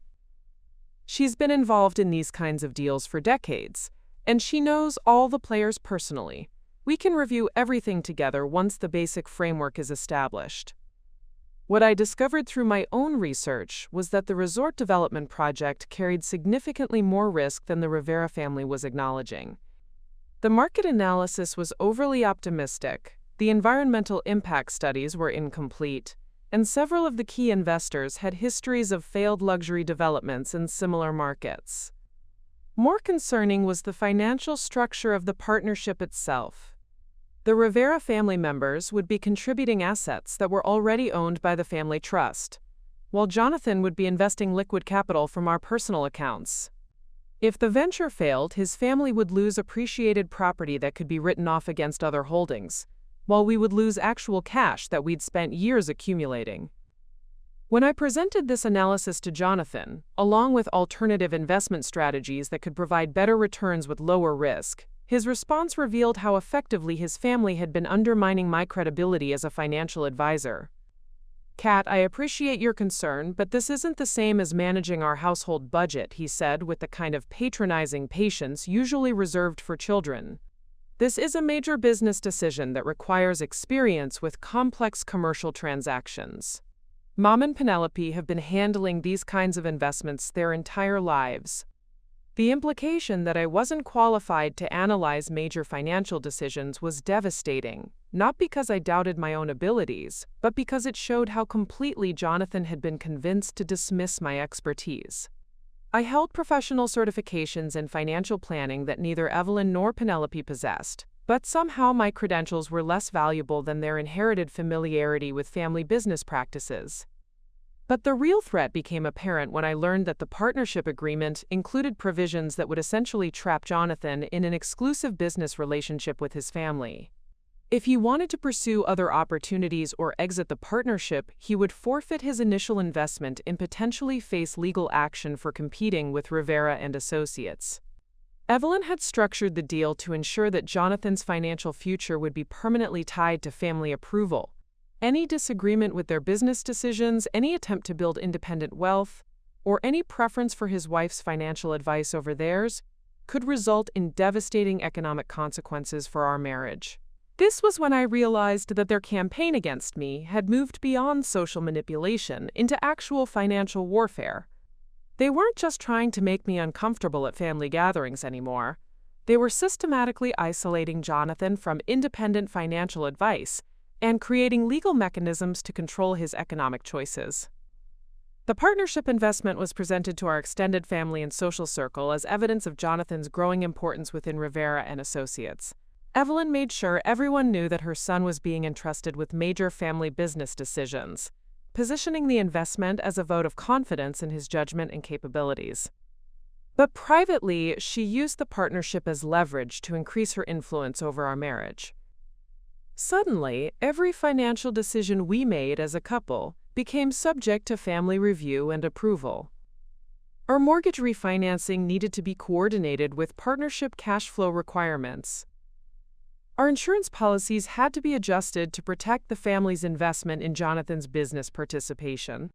"She's been involved in these kinds of deals for decades, and she knows all the players personally. We can review everything together once the basic framework is established." What I discovered through my own research was that the resort development project carried significantly more risk than the Rivera family was acknowledging. The market analysis was overly optimistic, the environmental impact studies were incomplete, and several of the key investors had histories of failed luxury developments in similar markets. More concerning was the financial structure of the partnership itself. The Rivera family members would be contributing assets that were already owned by the family trust, while Jonathan would be investing liquid capital from our personal accounts. If the venture failed, his family would lose appreciated property that could be written off against other holdings, while we would lose actual cash that we'd spent years accumulating. When I presented this analysis to Jonathan, along with alternative investment strategies that could provide better returns with lower risk, his response revealed how effectively his family had been undermining my credibility as a financial advisor. "Kat, I appreciate your concern, but this isn't the same as managing our household budget," he said with the kind of patronizing patience usually reserved for children. "This is a major business decision that requires experience with complex commercial transactions. Mom and Penelope have been handling these kinds of investments their entire lives." The implication that I wasn't qualified to analyze major financial decisions was devastating, not because I doubted my own abilities, but because it showed how completely Jonathan had been convinced to dismiss my expertise. I held professional certifications in financial planning that neither Evelyn nor Penelope possessed, but somehow my credentials were less valuable than their inherited familiarity with family business practices. But the real threat became apparent when I learned that the partnership agreement included provisions that would essentially trap Jonathan in an exclusive business relationship with his family. If he wanted to pursue other opportunities or exit the partnership, he would forfeit his initial investment and potentially face legal action for competing with Rivera and Associates. Evelyn had structured the deal to ensure that Jonathan's financial future would be permanently tied to family approval. Any disagreement with their business decisions, any attempt to build independent wealth, or any preference for his wife's financial advice over theirs could result in devastating economic consequences for our marriage. This was when I realized that their campaign against me had moved beyond social manipulation into actual financial warfare. They weren't just trying to make me uncomfortable at family gatherings anymore. They were systematically isolating Jonathan from independent financial advice and creating legal mechanisms to control his economic choices. The partnership investment was presented to our extended family and social circle as evidence of Jonathan's growing importance within Rivera and Associates. Evelyn made sure everyone knew that her son was being entrusted with major family business decisions, positioning the investment as a vote of confidence in his judgment and capabilities. But privately, she used the partnership as leverage to increase her influence over our marriage. Suddenly, every financial decision we made as a couple became subject to family review and approval. Our mortgage refinancing needed to be coordinated with partnership cash flow requirements. Our insurance policies had to be adjusted to protect the family's investment in Jonathan's business participation.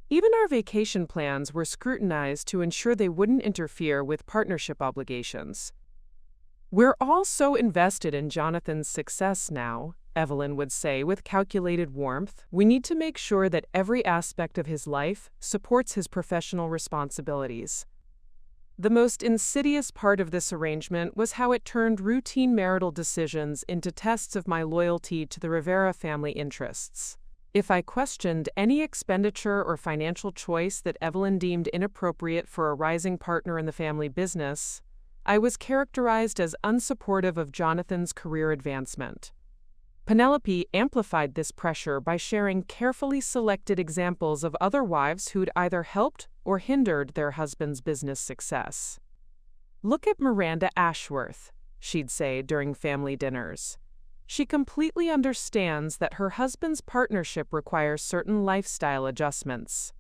Even our vacation plans were scrutinized to ensure they wouldn't interfere with partnership obligations. "We're all so invested in Jonathan's success now," Evelyn would say with calculated warmth. "We need to make sure that every aspect of his life supports his professional responsibilities." The most insidious part of this arrangement was how it turned routine marital decisions into tests of my loyalty to the Rivera family interests. If I questioned any expenditure or financial choice that Evelyn deemed inappropriate for a rising partner in the family business, I was characterized as unsupportive of Jonathan's career advancement. Penelope amplified this pressure by sharing carefully selected examples of other wives who'd either helped or hindered their husband's business success. "Look at Miranda Ashworth," she'd say during family dinners. "She completely understands that her husband's partnership requires certain lifestyle adjustments.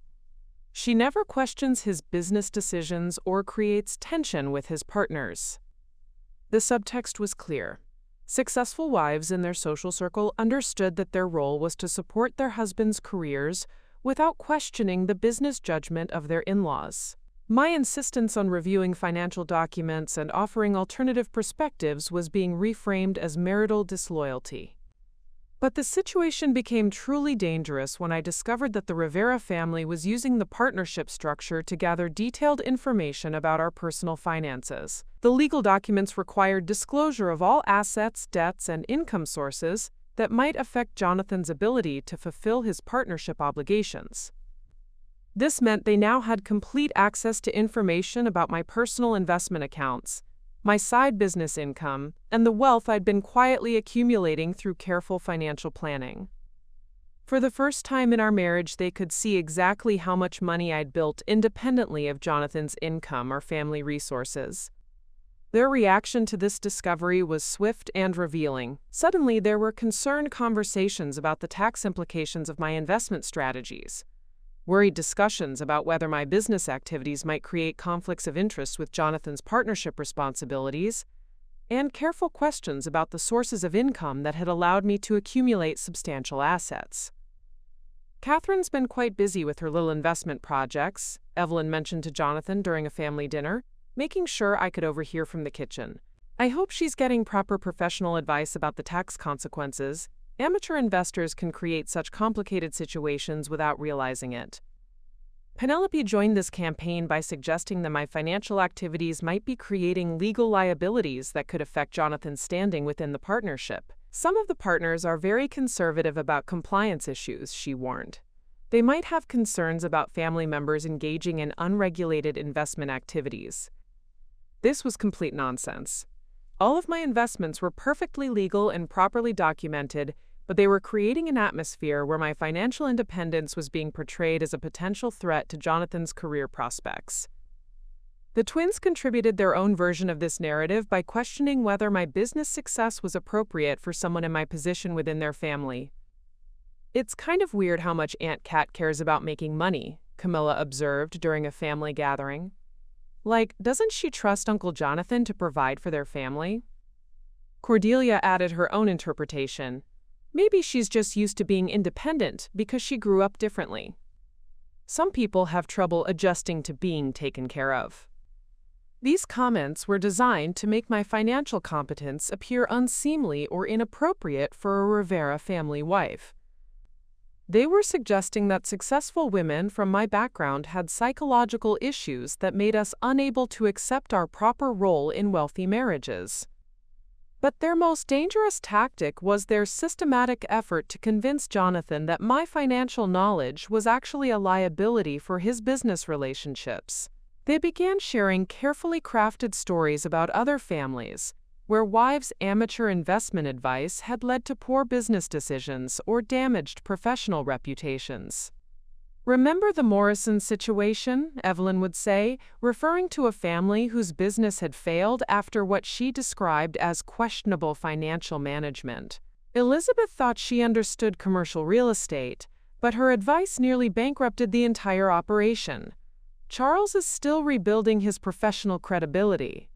She never questions his business decisions or creates tension with his partners." The subtext was clear. Successful wives in their social circle understood that their role was to support their husbands' careers without questioning the business judgment of their in-laws. My insistence on reviewing financial documents and offering alternative perspectives was being reframed as marital disloyalty. But the situation became truly dangerous when I discovered that the Rivera family was using the partnership structure to gather detailed information about our personal finances. The legal documents required disclosure of all assets, debts, and income sources that might affect Jonathan's ability to fulfill his partnership obligations. This meant they now had complete access to information about my personal investment accounts, my side business income, and the wealth I'd been quietly accumulating through careful financial planning. For the first time in our marriage, they could see exactly how much money I'd built independently of Jonathan's income or family resources. Their reaction to this discovery was swift and revealing. Suddenly, there were concerned conversations about the tax implications of my investment strategies, worried discussions about whether my business activities might create conflicts of interest with Jonathan's partnership responsibilities, and careful questions about the sources of income that had allowed me to accumulate substantial assets. "Catherine's been quite busy with her little investment projects," Evelyn mentioned to Jonathan during a family dinner, making sure I could overhear from the kitchen. "I hope she's getting proper professional advice about the tax consequences. Amateur investors can create such complicated situations without realizing it." Penelope joined this campaign by suggesting that my financial activities might be creating legal liabilities that could affect Jonathan's standing within the partnership. "Some of the partners are very conservative about compliance issues," she warned. "They might have concerns about family members engaging in unregulated investment activities." This was complete nonsense. All of my investments were perfectly legal and properly documented, but they were creating an atmosphere where my financial independence was being portrayed as a potential threat to Jonathan's career prospects. The twins contributed their own version of this narrative by questioning whether my business success was appropriate for someone in my position within their family. "It's kind of weird how much Aunt Kat cares about making money," Camilla observed during a family gathering. "Like, doesn't she trust Uncle Jonathan to provide for their family?" Cordelia added her own interpretation. "Maybe she's just used to being independent because she grew up differently." Some people have trouble adjusting to being taken care of. These comments were designed to make my financial competence appear unseemly or inappropriate for a Rivera family wife. They were suggesting that successful women from my background had psychological issues that made us unable to accept our proper role in wealthy marriages. But their most dangerous tactic was their systematic effort to convince Jonathan that my financial knowledge was actually a liability for his business relationships. They began sharing carefully crafted stories about other families, where wives' amateur investment advice had led to poor business decisions or damaged professional reputations. "Remember the Morrison situation?" Evelyn would say, referring to a family whose business had failed after what she described as questionable financial management. Elizabeth thought she understood commercial real estate, but her advice nearly bankrupted the entire operation. Charles is still rebuilding his professional credibility.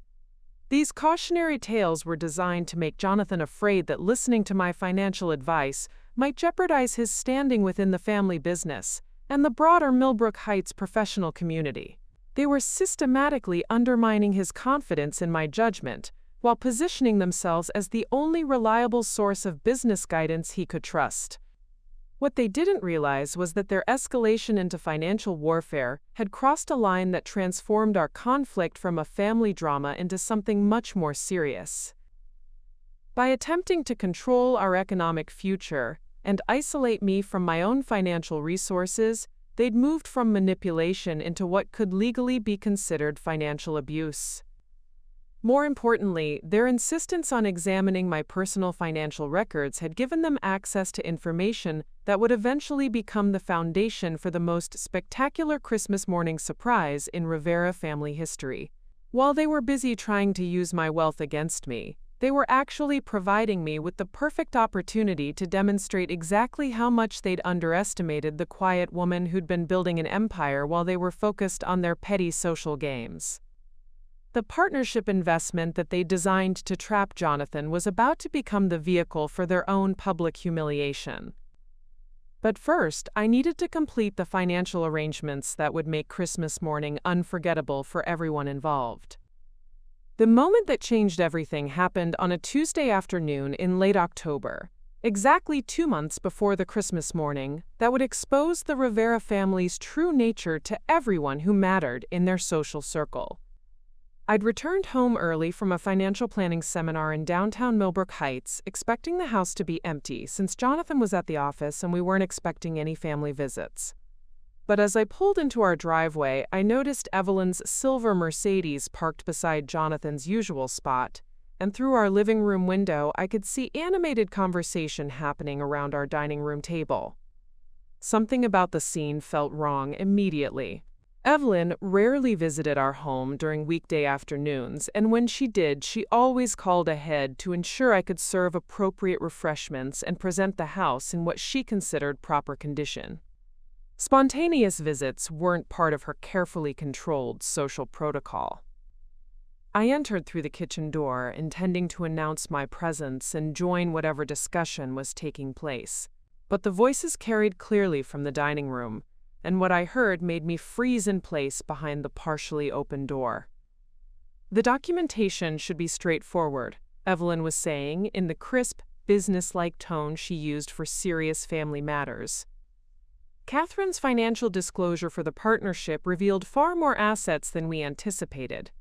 These cautionary tales were designed to make Jonathan afraid that listening to my financial advice might jeopardize his standing within the family business, and the broader Millbrook Heights professional community. They were systematically undermining his confidence in my judgment, while positioning themselves as the only reliable source of business guidance he could trust. What they didn't realize was that their escalation into financial warfare had crossed a line that transformed our conflict from a family drama into something much more serious. By attempting to control our economic future and isolate me from my own financial resources, they'd moved from manipulation into what could legally be considered financial abuse. More importantly, their insistence on examining my personal financial records had given them access to information that would eventually become the foundation for the most spectacular Christmas morning surprise in Rivera family history. While they were busy trying to use my wealth against me, they were actually providing me with the perfect opportunity to demonstrate exactly how much they'd underestimated the quiet woman who'd been building an empire while they were focused on their petty social games. The partnership investment that they designed to trap Jonathan was about to become the vehicle for their own public humiliation. But first, I needed to complete the financial arrangements that would make Christmas morning unforgettable for everyone involved. The moment that changed everything happened on a Tuesday afternoon in late October, exactly 2 months before the Christmas morning that would expose the Rivera family's true nature to everyone who mattered in their social circle. I'd returned home early from a financial planning seminar in downtown Millbrook Heights, expecting the house to be empty since Jonathan was at the office and we weren't expecting any family visits. But as I pulled into our driveway, I noticed Evelyn's silver Mercedes parked beside Jonathan's usual spot, and through our living room window I could see animated conversation happening around our dining room table. Something about the scene felt wrong immediately. Evelyn rarely visited our home during weekday afternoons, and when she did, she always called ahead to ensure I could serve appropriate refreshments and present the house in what she considered proper condition. Spontaneous visits weren't part of her carefully controlled social protocol. I entered through the kitchen door, intending to announce my presence and join whatever discussion was taking place. But the voices carried clearly from the dining room, and what I heard made me freeze in place behind the partially open door. The documentation should be straightforward, Evelyn was saying in the crisp, business-like tone she used for serious family matters. Catherine's financial disclosure for the partnership revealed far more assets than we anticipated.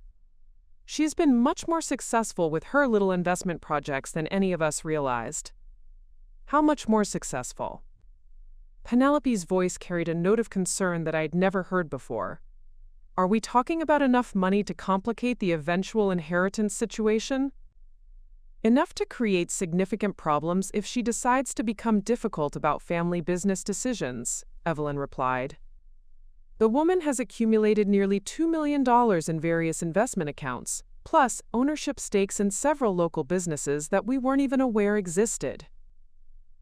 She's been much more successful with her little investment projects than any of us realized. How much more successful? Penelope's voice carried a note of concern that I'd never heard before. Are we talking about enough money to complicate the eventual inheritance situation? Enough to create significant problems if she decides to become difficult about family business decisions, Evelyn replied. The woman has accumulated nearly $2 million in various investment accounts, plus ownership stakes in several local businesses that we weren't even aware existed.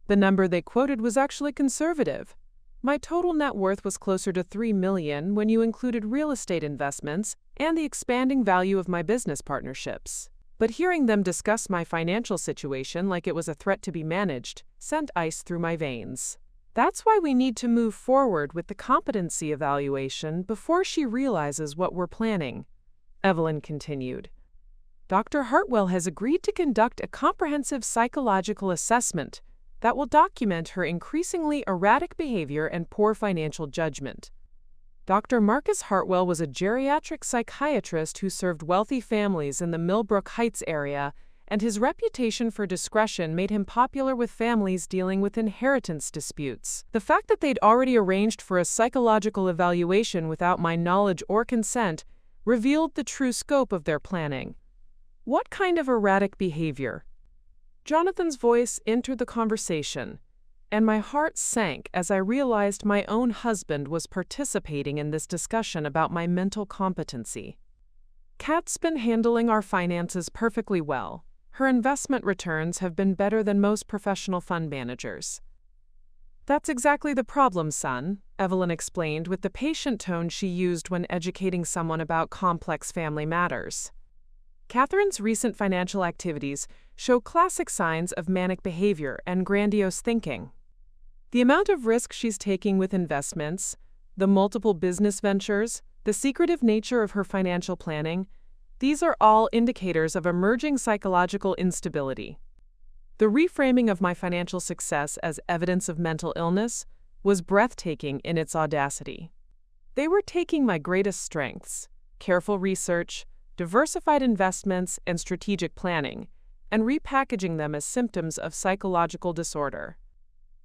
The number they quoted was actually conservative. My total net worth was closer to $3 million when you included real estate investments and the expanding value of my business partnerships. But hearing them discuss my financial situation like it was a threat to be managed sent ice through my veins. That's why we need to move forward with the competency evaluation before she realizes what we're planning, Evelyn continued. Dr. Hartwell has agreed to conduct a comprehensive psychological assessment that will document her increasingly erratic behavior and poor financial judgment. Dr. Marcus Hartwell was a geriatric psychiatrist who served wealthy families in the Millbrook Heights area, and his reputation for discretion made him popular with families dealing with inheritance disputes. The fact that they'd already arranged for a psychological evaluation without my knowledge or consent revealed the true scope of their planning. What kind of erratic behavior? Jonathan's voice entered the conversation, and my heart sank as I realized my own husband was participating in this discussion about my mental competency. Kat's been handling our finances perfectly well. Her investment returns have been better than most professional fund managers. That's exactly the problem, son, Evelyn explained with the patient tone she used when educating someone about complex family matters. Catherine's recent financial activities show classic signs of manic behavior and grandiose thinking. The amount of risk she's taking with investments, the multiple business ventures, the secretive nature of her financial planning, these are all indicators of emerging psychological instability. The reframing of my financial success as evidence of mental illness was breathtaking in its audacity. They were taking my greatest strengths, careful research, diversified investments, and strategic planning, and repackaging them as symptoms of psychological disorder.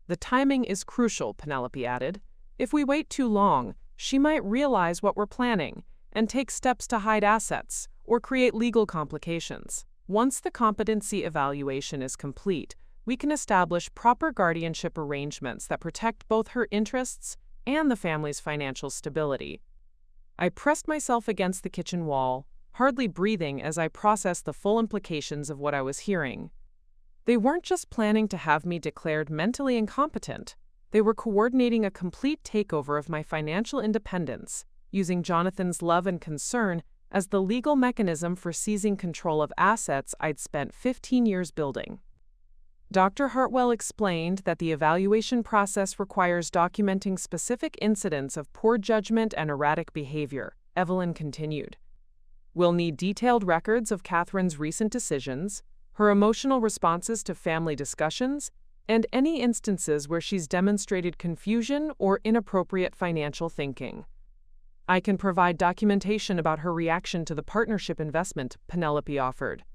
The timing is crucial, Penelope added. If we wait too long, she might realize what we're planning and take steps to hide assets or create legal complications. Once the competency evaluation is complete, we can establish proper guardianship arrangements that protect both her interests and the family's financial stability. I pressed myself against the kitchen wall, hardly breathing as I processed the full implications of what I was hearing. They weren't just planning to have me declared mentally incompetent. They were coordinating a complete takeover of my financial independence, using Jonathan's love and concern as the legal mechanism for seizing control of assets I'd spent 15 years building. Dr. Hartwell explained that the evaluation process requires documenting specific incidents of poor judgment and erratic behavior, Evelyn continued. We'll need detailed records of Catherine's recent decisions, her emotional responses to family discussions, and any instances where she's demonstrated confusion or inappropriate financial thinking. I can provide documentation about her reaction to the partnership investment, Penelope offered.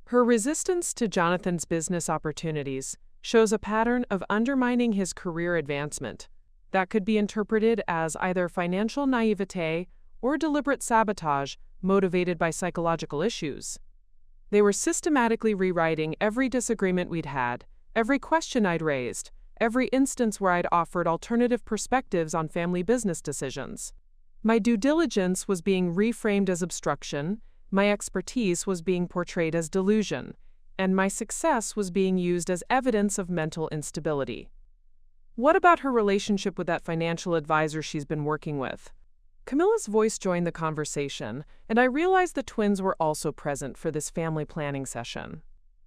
Her resistance to Jonathan's business opportunities shows a pattern of undermining his career advancement that could be interpreted as either financial naivete or deliberate sabotage motivated by psychological issues. They were systematically rewriting every disagreement we'd had, every question I'd raised, every instance where I'd offered alternative perspectives on family business decisions. My due diligence was being reframed as obstruction, my expertise was being portrayed as delusion, and my success was being used as evidence of mental instability. What about her relationship with that financial advisor she's been working with? Camilla's voice joined the conversation, and I realized the twins were also present for this family planning session.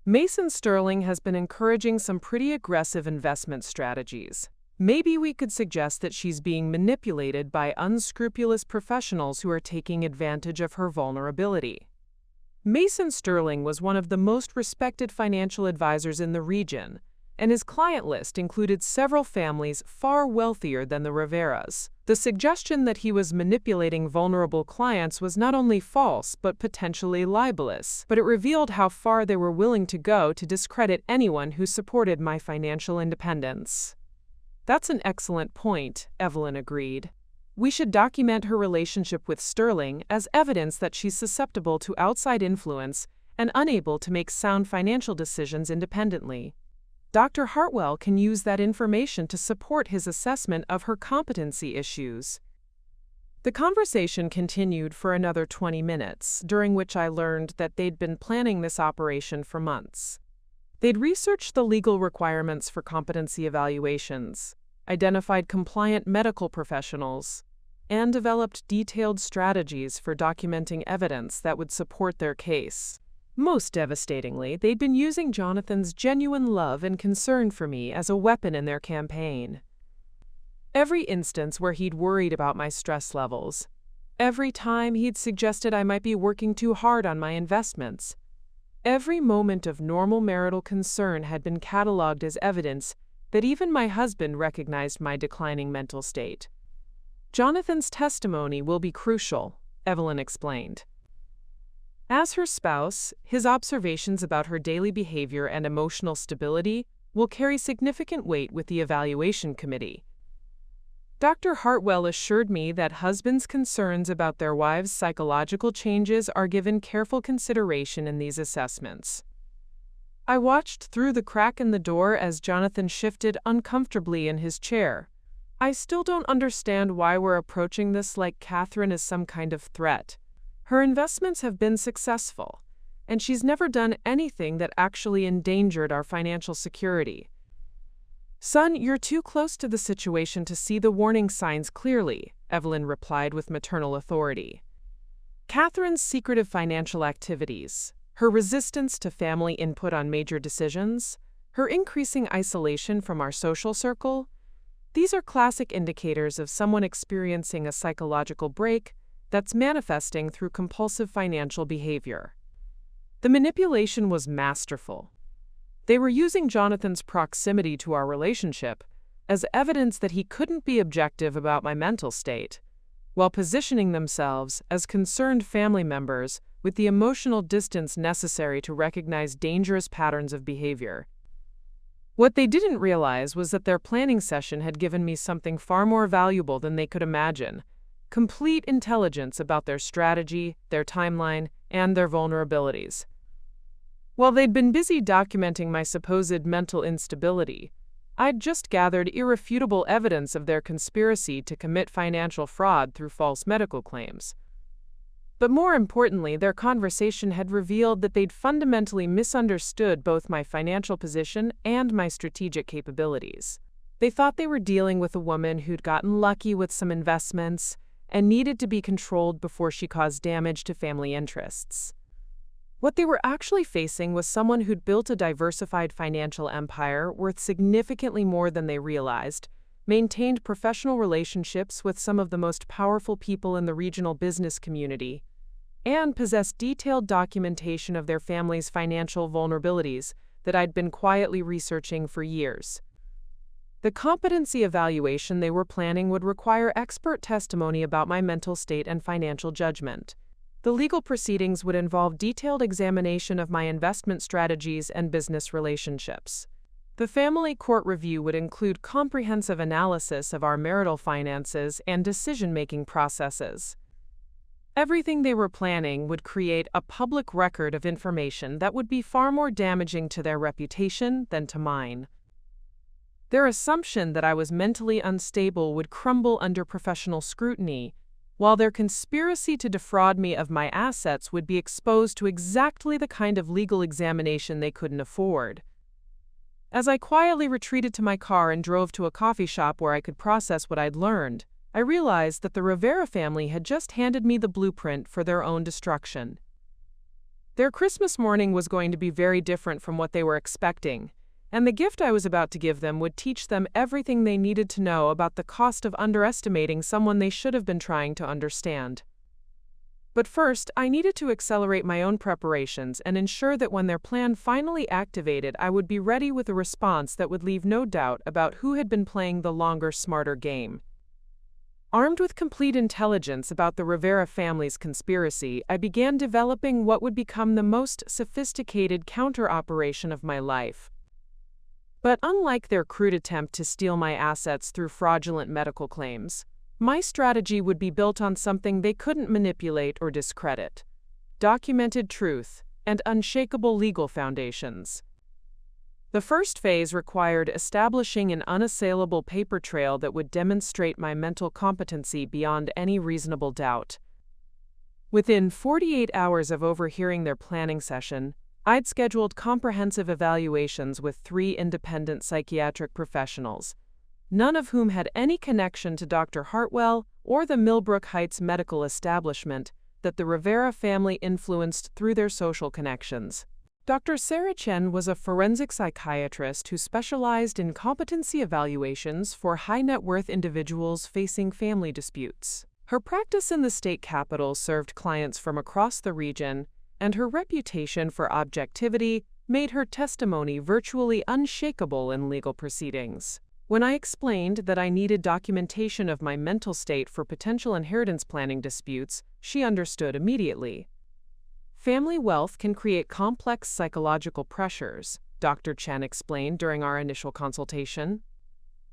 Mason Sterling has been encouraging some pretty aggressive investment strategies. Maybe we could suggest that she's being manipulated by unscrupulous professionals who are taking advantage of her vulnerability. Mason Sterling was one of the most respected financial advisors in the region, and his client list included several families far wealthier than the Riveras. The suggestion that he was manipulating vulnerable clients was not only false but potentially libelous, but it revealed how far they were willing to go to discredit anyone who supported my financial independence. That's an excellent point, Evelyn agreed. We should document her relationship with Sterling as evidence that she's susceptible to outside influence and unable to make sound financial decisions independently. Dr. Hartwell can use that information to support his assessment of her competency issues. The conversation continued for another 20 minutes, during which I learned that they'd been planning this operation for months. They'd researched the legal requirements for competency evaluations, identified compliant medical professionals, and developed detailed strategies for documenting evidence that would support their case. Most devastatingly, they'd been using Jonathan's genuine love and concern for me as a weapon in their campaign. Every instance where he'd worried about my stress levels, every time he'd suggested I might be working too hard on my investments, every moment of normal marital concern had been cataloged as evidence that even my husband recognized my declining mental state. Jonathan's testimony will be crucial, Evelyn explained. As her spouse, his observations about her daily behavior and emotional stability will carry significant weight with the evaluation committee. Dr. Hartwell assured me that husbands' concerns about their wives' psychological changes are given careful consideration in these assessments. I watched through the crack in the door as Jonathan shifted uncomfortably in his chair. I still don't understand why we're approaching this like Catherine is some kind of threat. Her investments have been successful, and she's never done anything that actually endangered our financial security. Son, you're too close to the situation to see the warning signs clearly, Evelyn replied with maternal authority. Catherine's secretive financial activities, her resistance to family input on major decisions, her increasing isolation from our social circle, These are classic indicators of someone experiencing a psychological break that's manifesting through compulsive financial behavior. The manipulation was masterful. They were using Jonathan's proximity to our relationship as evidence that he couldn't be objective about my mental state, while positioning themselves as concerned family members with the emotional distance necessary to recognize dangerous patterns of behavior. What they didn't realize was that their planning session had given me something far more valuable than they could imagine: complete intelligence about their strategy, their timeline, and their vulnerabilities. While they'd been busy documenting my supposed mental instability, I'd just gathered irrefutable evidence of their conspiracy to commit financial fraud through false medical claims. But more importantly, their conversation had revealed that they'd fundamentally misunderstood both my financial position and my strategic capabilities. They thought they were dealing with a woman who'd gotten lucky with some investments and needed to be controlled before she caused damage to family interests. What they were actually facing was someone who'd built a diversified financial empire worth significantly more than they realized, maintained professional relationships with some of the most powerful people in the regional business community, and possessed detailed documentation of their family's financial vulnerabilities that I'd been quietly researching for years. The competency evaluation they were planning would require expert testimony about my mental state and financial judgment. The legal proceedings would involve detailed examination of my investment strategies and business relationships. The family court review would include comprehensive analysis of our marital finances and decision-making processes. Everything they were planning would create a public record of information that would be far more damaging to their reputation than to mine. Their assumption that I was mentally unstable would crumble under professional scrutiny, while their conspiracy to defraud me of my assets would be exposed to exactly the kind of legal examination they couldn't afford. As I quietly retreated to my car and drove to a coffee shop where I could process what I'd learned, I realized that the Rivera family had just handed me the blueprint for their own destruction. Their Christmas morning was going to be very different from what they were expecting, and the gift I was about to give them would teach them everything they needed to know about the cost of underestimating someone they should have been trying to understand. But first, I needed to accelerate my own preparations and ensure that when their plan finally activated, I would be ready with a response that would leave no doubt about who had been playing the longer, smarter game. Armed with complete intelligence about the Rivera family's conspiracy, I began developing what would become the most sophisticated counter-operation of my life. But unlike their crude attempt to steal my assets through fraudulent medical claims, my strategy would be built on something they couldn't manipulate or discredit: documented truth and unshakable legal foundations. The first phase required establishing an unassailable paper trail that would demonstrate my mental competency beyond any reasonable doubt. Within 48 hours of overhearing their planning session, I'd scheduled comprehensive evaluations with 3 independent psychiatric professionals, none of whom had any connection to Dr. Hartwell or the Millbrook Heights medical establishment that the Rivera family influenced through their social connections. Dr. Sarah Chen was a forensic psychiatrist who specialized in competency evaluations for high-net-worth individuals facing family disputes. Her practice in the state capital served clients from across the region, and her reputation for objectivity made her testimony virtually unshakable in legal proceedings. When I explained that I needed documentation of my mental state for potential inheritance planning disputes, she understood immediately. Family wealth can create complex psychological pressures, Dr. Chen explained during our initial consultation.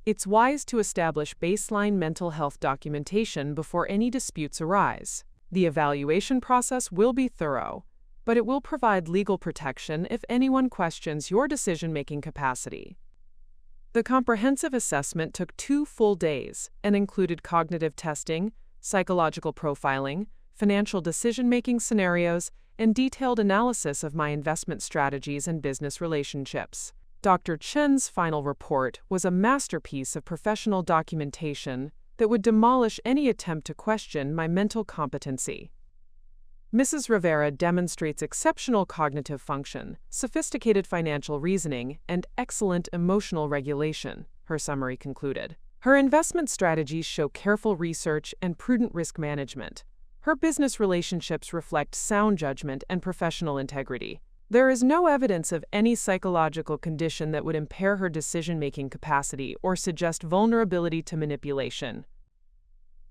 It's wise to establish baseline mental health documentation before any disputes arise. The evaluation process will be thorough, but it will provide legal protection if anyone questions your decision-making capacity. The comprehensive assessment took 2 full days and included cognitive testing, psychological profiling, financial decision-making scenarios, and detailed analysis of my investment strategies and business relationships. Dr. Chen's final report was a masterpiece of professional documentation that would demolish any attempt to question my mental competency. Mrs. Rivera demonstrates exceptional cognitive function, sophisticated financial reasoning, and excellent emotional regulation, her summary concluded. Her investment strategies show careful research and prudent risk management. Her business relationships reflect sound judgment and professional integrity. There is no evidence of any psychological condition that would impair her decision-making capacity or suggest vulnerability to manipulation.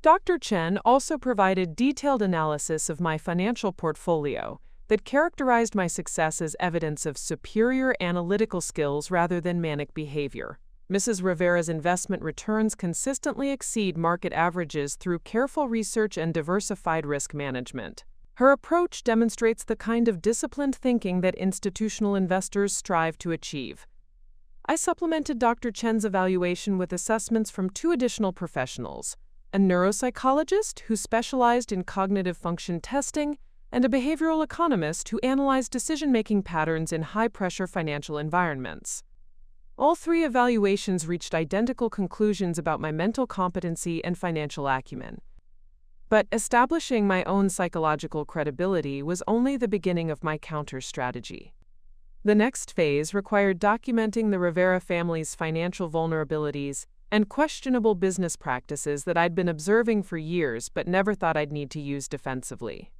Dr. Chen also provided detailed analysis of my financial portfolio that characterized my success as evidence of superior analytical skills rather than manic behavior. Mrs. Rivera's investment returns consistently exceed market averages through careful research and diversified risk management. Her approach demonstrates the kind of disciplined thinking that institutional investors strive to achieve. I supplemented Dr. Chen's evaluation with assessments from 2 additional professionals, a neuropsychologist who specialized in cognitive function testing and a behavioral economist who analyzed decision-making patterns in high-pressure financial environments. All 3 evaluations reached identical conclusions about my mental competency and financial acumen. But establishing my own psychological credibility was only the beginning of my counter strategy. The next phase required documenting the Rivera family's financial vulnerabilities and questionable business practices that I'd been observing for years but never thought I'd need to use defensively.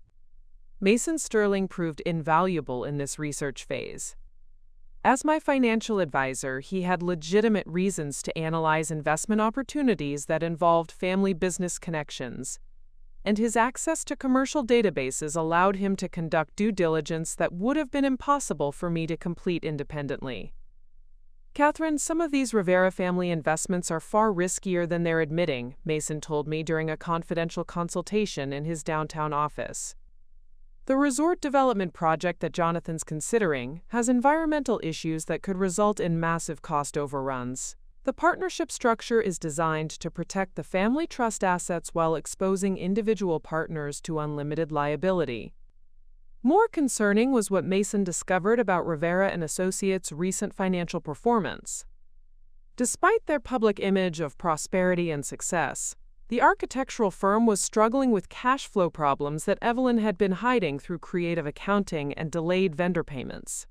Mason Sterling proved invaluable in this research phase. As my financial advisor, he had legitimate reasons to analyze investment opportunities that involved family business connections, and his access to commercial databases allowed him to conduct due diligence that would have been impossible for me to complete independently. Catherine, some of these Rivera family investments are far riskier than they're admitting, Mason told me during a confidential consultation in his downtown office. The resort development project that Jonathan's considering has environmental issues that could result in massive cost overruns. The partnership structure is designed to protect the family trust assets while exposing individual partners to unlimited liability. More concerning was what Mason discovered about Rivera and Associates' recent financial performance. Despite their public image of prosperity and success, the architectural firm was struggling with cash flow problems that Evelyn had been hiding through creative accounting and delayed vendor payments.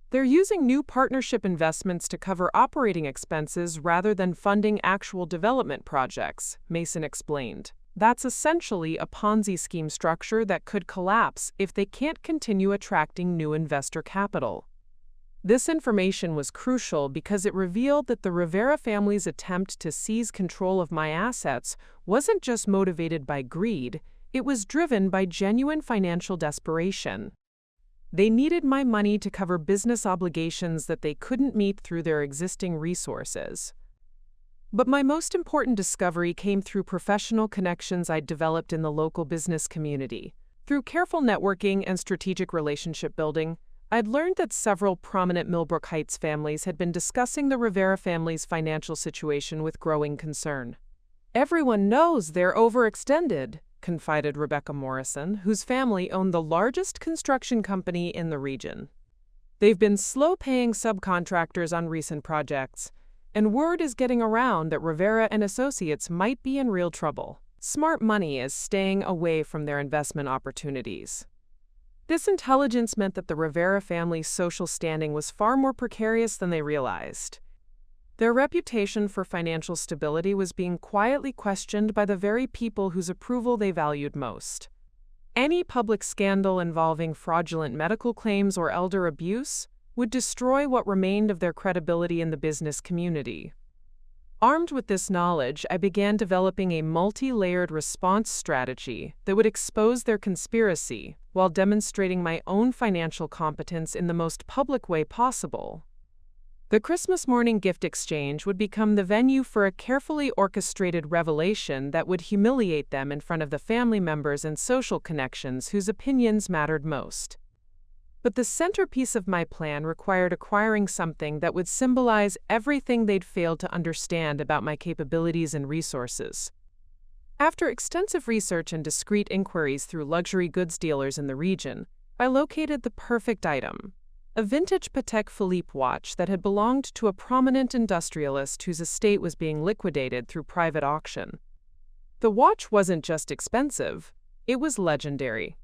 They're using new partnership investments to cover operating expenses rather than funding actual development projects, Mason explained. That's essentially a Ponzi scheme structure that could collapse if they can't continue attracting new investor capital. This information was crucial because it revealed that the Rivera family's attempt to seize control of my assets wasn't just motivated by greed, it was driven by genuine financial desperation. They needed my money to cover business obligations that they couldn't meet through their existing resources. But my most important discovery came through professional connections I'd developed in the local business community. Through careful networking and strategic relationship building, I'd learned that several prominent Millbrook Heights families had been discussing the Rivera family's financial situation with growing concern. "Everyone knows they're overextended," confided Rebecca Morrison, whose family owned the largest construction company in the region. "They've been slow-paying subcontractors on recent projects, and word is getting around that Rivera and Associates might be in real trouble. Smart money is staying away from their investment opportunities." This intelligence meant that the Rivera family's social standing was far more precarious than they realized. Their reputation for financial stability was being quietly questioned by the very people whose approval they valued most. Any public scandal involving fraudulent medical claims or elder abuse would destroy what remained of their credibility in the business community. Armed with this knowledge, I began developing a multi-layered response strategy that would expose their conspiracy while demonstrating my own financial competence in the most public way possible. The Christmas morning gift exchange would become the venue for a carefully orchestrated revelation that would humiliate them in front of the family members and social connections whose opinions mattered most. But the centerpiece of my plan required acquiring something that would symbolize everything they'd failed to understand about my capabilities and resources. After extensive research and discreet inquiries through luxury goods dealers in the region, I located the perfect item, a vintage Patek Philippe watch that had belonged to a prominent industrialist whose estate was being liquidated through private auction. The watch wasn't just expensive, it was legendary.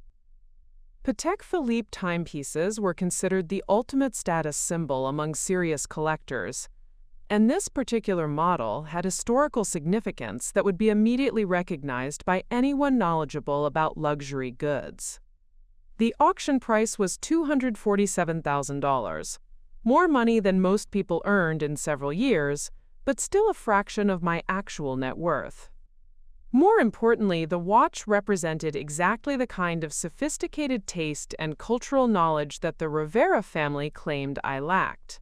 Patek Philippe timepieces were considered the ultimate status symbol among serious collectors, And this particular model had historical significance that would be immediately recognized by anyone knowledgeable about luxury goods. The auction price was $247,000, more money than most people earned in several years, but still a fraction of my actual net worth. More importantly, the watch represented exactly the kind of sophisticated taste and cultural knowledge that the Rivera family claimed I lacked.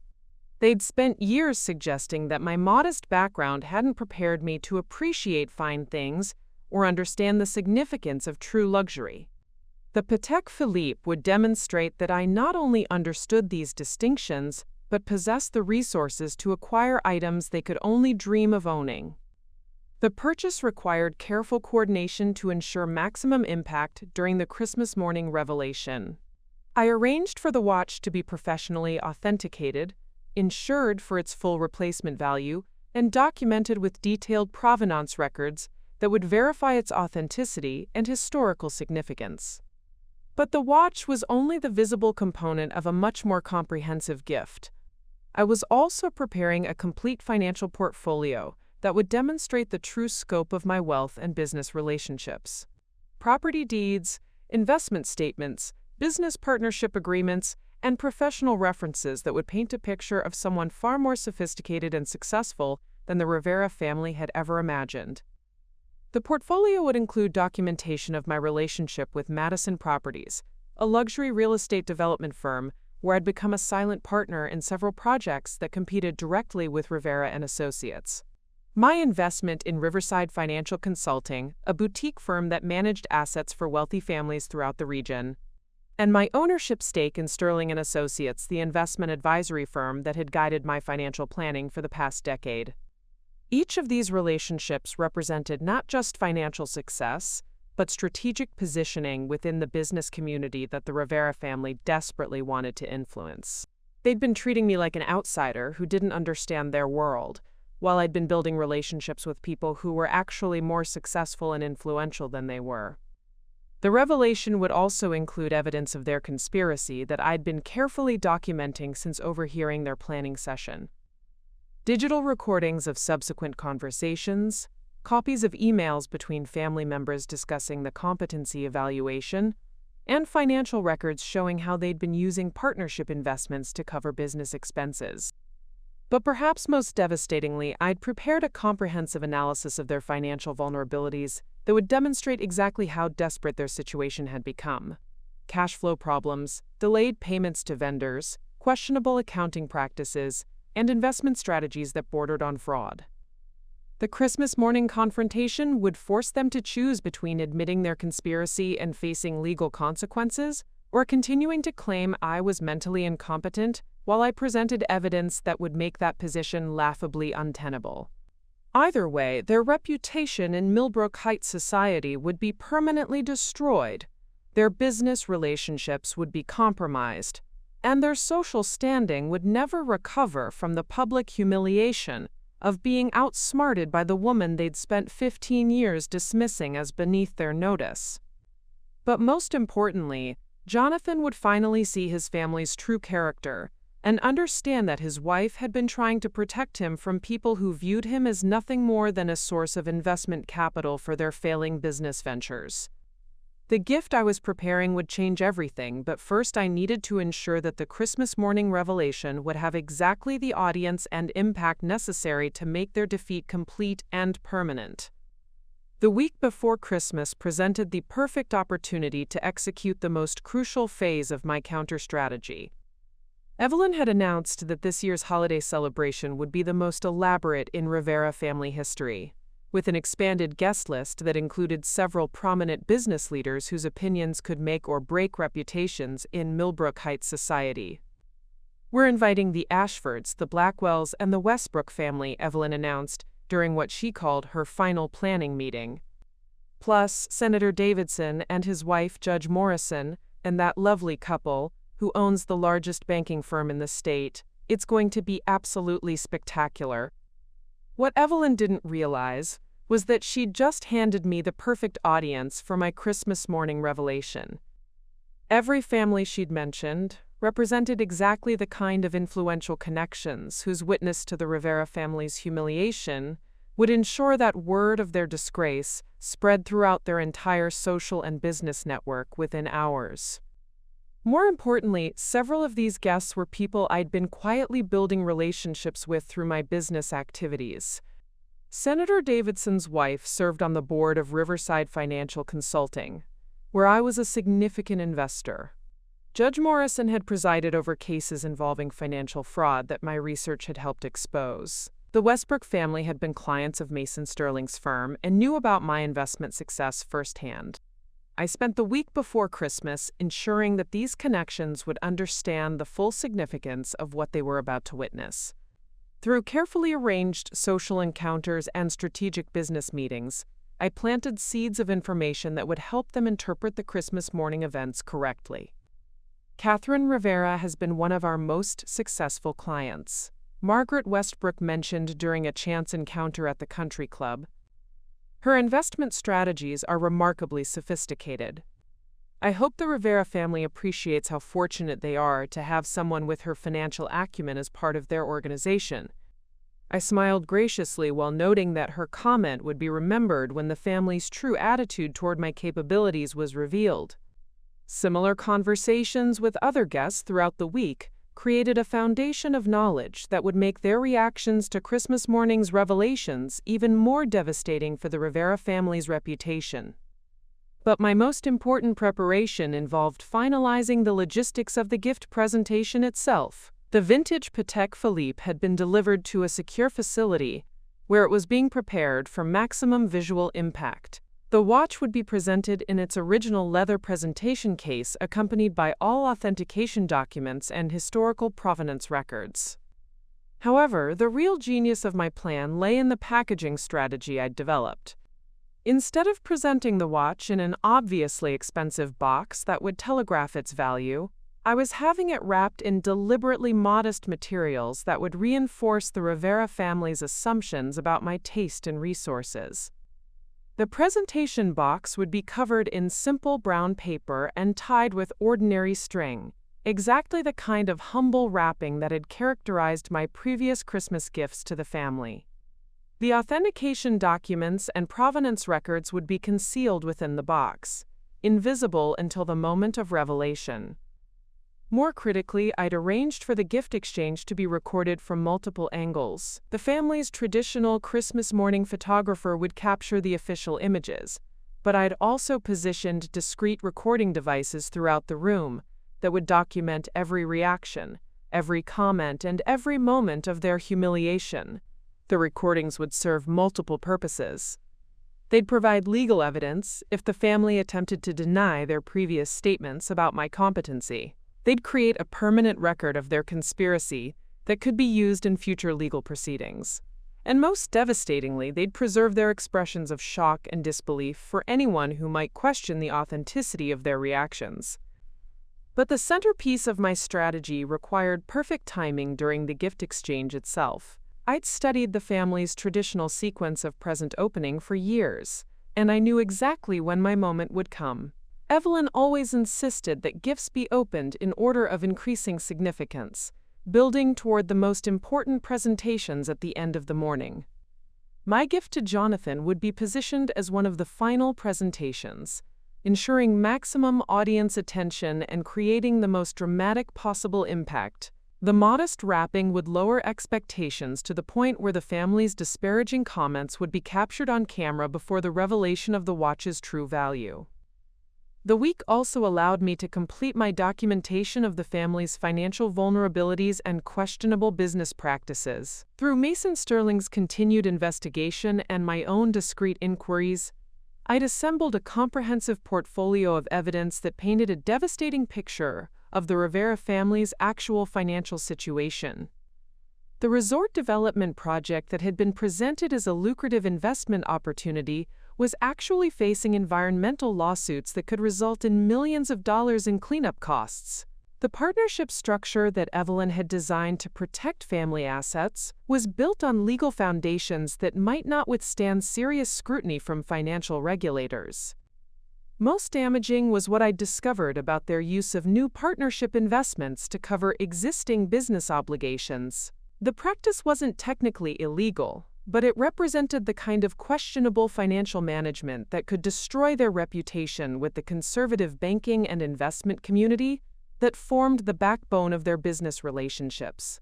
They'd spent years suggesting that my modest background hadn't prepared me to appreciate fine things or understand the significance of true luxury. The Patek Philippe would demonstrate that I not only understood these distinctions, but possessed the resources to acquire items they could only dream of owning. The purchase required careful coordination to ensure maximum impact during the Christmas morning revelation. I arranged for the watch to be professionally authenticated, insured for its full replacement value, and documented with detailed provenance records that would verify its authenticity and historical significance. But the watch was only the visible component of a much more comprehensive gift. I was also preparing a complete financial portfolio that would demonstrate the true scope of my wealth and business relationships. Property deeds, investment statements, business partnership agreements, and professional references that would paint a picture of someone far more sophisticated and successful than the Rivera family had ever imagined. The portfolio would include documentation of my relationship with Madison Properties, a luxury real estate development firm where I'd become a silent partner in several projects that competed directly with Rivera and Associates. My investment in Riverside Financial Consulting, a boutique firm that managed assets for wealthy families throughout the region, and my ownership stake in Sterling & Associates, the investment advisory firm that had guided my financial planning for the past decade. Each of these relationships represented not just financial success, but strategic positioning within the business community that the Rivera family desperately wanted to influence. They'd been treating me like an outsider who didn't understand their world, while I'd been building relationships with people who were actually more successful and influential than they were. The revelation would also include evidence of their conspiracy that I'd been carefully documenting since overhearing their planning session. Digital recordings of subsequent conversations, copies of emails between family members discussing the competency evaluation, and financial records showing how they'd been using partnership investments to cover business expenses. But perhaps most devastatingly, I'd prepared a comprehensive analysis of their financial vulnerabilities that would demonstrate exactly how desperate their situation had become. Cash flow problems, delayed payments to vendors, questionable accounting practices, and investment strategies that bordered on fraud. The Christmas morning confrontation would force them to choose between admitting their conspiracy and facing legal consequences, or continuing to claim I was mentally incompetent while I presented evidence that would make that position laughably untenable. Either way, their reputation in Millbrook Heights society would be permanently destroyed, their business relationships would be compromised, and their social standing would never recover from the public humiliation of being outsmarted by the woman they'd spent 15 years dismissing as beneath their notice. But most importantly, Jonathan would finally see his family's true character and understand that his wife had been trying to protect him from people who viewed him as nothing more than a source of investment capital for their failing business ventures. The gift I was preparing would change everything, but first I needed to ensure that the Christmas morning revelation would have exactly the audience and impact necessary to make their defeat complete and permanent. The week before Christmas presented the perfect opportunity to execute the most crucial phase of my counter-strategy. Evelyn had announced that this year's holiday celebration would be the most elaborate in Rivera family history, with an expanded guest list that included several prominent business leaders whose opinions could make or break reputations in Millbrook Heights society. "We're inviting the Ashfords, the Blackwells, and the Westbrook family," Evelyn announced during what she called her final planning meeting. "Plus Senator Davidson and his wife, Judge Morrison, and that lovely couple who owns the largest banking firm in the state. It's going to be absolutely spectacular." What Evelyn didn't realize was that she'd just handed me the perfect audience for my Christmas morning revelation. Every family she'd mentioned, represented exactly the kind of influential connections whose witness to the Rivera family's humiliation would ensure that word of their disgrace spread throughout their entire social and business network within hours. More importantly, several of these guests were people I'd been quietly building relationships with through my business activities. Senator Davidson's wife served on the board of Riverside Financial Consulting, where I was a significant investor. Judge Morrison had presided over cases involving financial fraud that my research had helped expose. The Westbrook family had been clients of Mason Sterling's firm and knew about my investment success firsthand. I spent the week before Christmas ensuring that these connections would understand the full significance of what they were about to witness. Through carefully arranged social encounters and strategic business meetings, I planted seeds of information that would help them interpret the Christmas morning events correctly. Catherine Rivera has been one of our most successful clients, Margaret Westbrook mentioned during a chance encounter at the country club. Her investment strategies are remarkably sophisticated. I hope the Rivera family appreciates how fortunate they are to have someone with her financial acumen as part of their organization. I smiled graciously while noting that her comment would be remembered when the family's true attitude toward my capabilities was revealed. Similar conversations with other guests throughout the week created a foundation of knowledge that would make their reactions to Christmas morning's revelations even more devastating for the Rivera family's reputation. But my most important preparation involved finalizing the logistics of the gift presentation itself. The vintage Patek Philippe had been delivered to a secure facility where it was being prepared for maximum visual impact. The watch would be presented in its original leather presentation case, accompanied by all authentication documents and historical provenance records. However, the real genius of my plan lay in the packaging strategy I'd developed. Instead of presenting the watch in an obviously expensive box that would telegraph its value, I was having it wrapped in deliberately modest materials that would reinforce the Rivera family's assumptions about my taste and resources. The presentation box would be covered in simple brown paper and tied with ordinary string, exactly the kind of humble wrapping that had characterized my previous Christmas gifts to the family. The authentication documents and provenance records would be concealed within the box, invisible until the moment of revelation. More critically, I'd arranged for the gift exchange to be recorded from multiple angles. The family's traditional Christmas morning photographer would capture the official images, but I'd also positioned discrete recording devices throughout the room that would document every reaction, every comment, and every moment of their humiliation. The recordings would serve multiple purposes. They'd provide legal evidence if the family attempted to deny their previous statements about my competency. They'd create a permanent record of their conspiracy that could be used in future legal proceedings. And most devastatingly, they'd preserve their expressions of shock and disbelief for anyone who might question the authenticity of their reactions. But the centerpiece of my strategy required perfect timing during the gift exchange itself. I'd studied the family's traditional sequence of present opening for years, and I knew exactly when my moment would come. Evelyn always insisted that gifts be opened in order of increasing significance, building toward the most important presentations at the end of the morning. My gift to Jonathan would be positioned as one of the final presentations, ensuring maximum audience attention and creating the most dramatic possible impact. The modest wrapping would lower expectations to the point where the family's disparaging comments would be captured on camera before the revelation of the watch's true value. The week also allowed me to complete my documentation of the family's financial vulnerabilities and questionable business practices. Through Mason Sterling's continued investigation and my own discreet inquiries, I'd assembled a comprehensive portfolio of evidence that painted a devastating picture of the Rivera family's actual financial situation. The resort development project that had been presented as a lucrative investment opportunity was actually facing environmental lawsuits that could result in millions of dollars in cleanup costs. The partnership structure that Evelyn had designed to protect family assets was built on legal foundations that might not withstand serious scrutiny from financial regulators. Most damaging was what I'd discovered about their use of new partnership investments to cover existing business obligations. The practice wasn't technically illegal, but it represented the kind of questionable financial management that could destroy their reputation with the conservative banking and investment community that formed the backbone of their business relationships.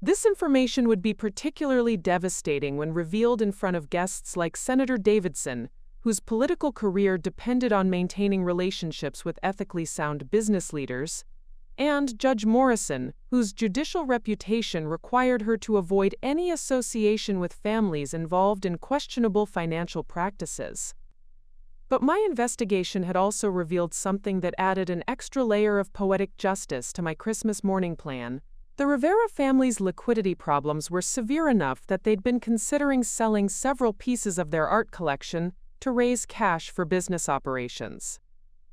This information would be particularly devastating when revealed in front of guests like Senator Davidson, whose political career depended on maintaining relationships with ethically sound business leaders, and Judge Morrison, whose judicial reputation required her to avoid any association with families involved in questionable financial practices. But my investigation had also revealed something that added an extra layer of poetic justice to my Christmas morning plan. The Rivera family's liquidity problems were severe enough that they'd been considering selling several pieces of their art collection to raise cash for business operations.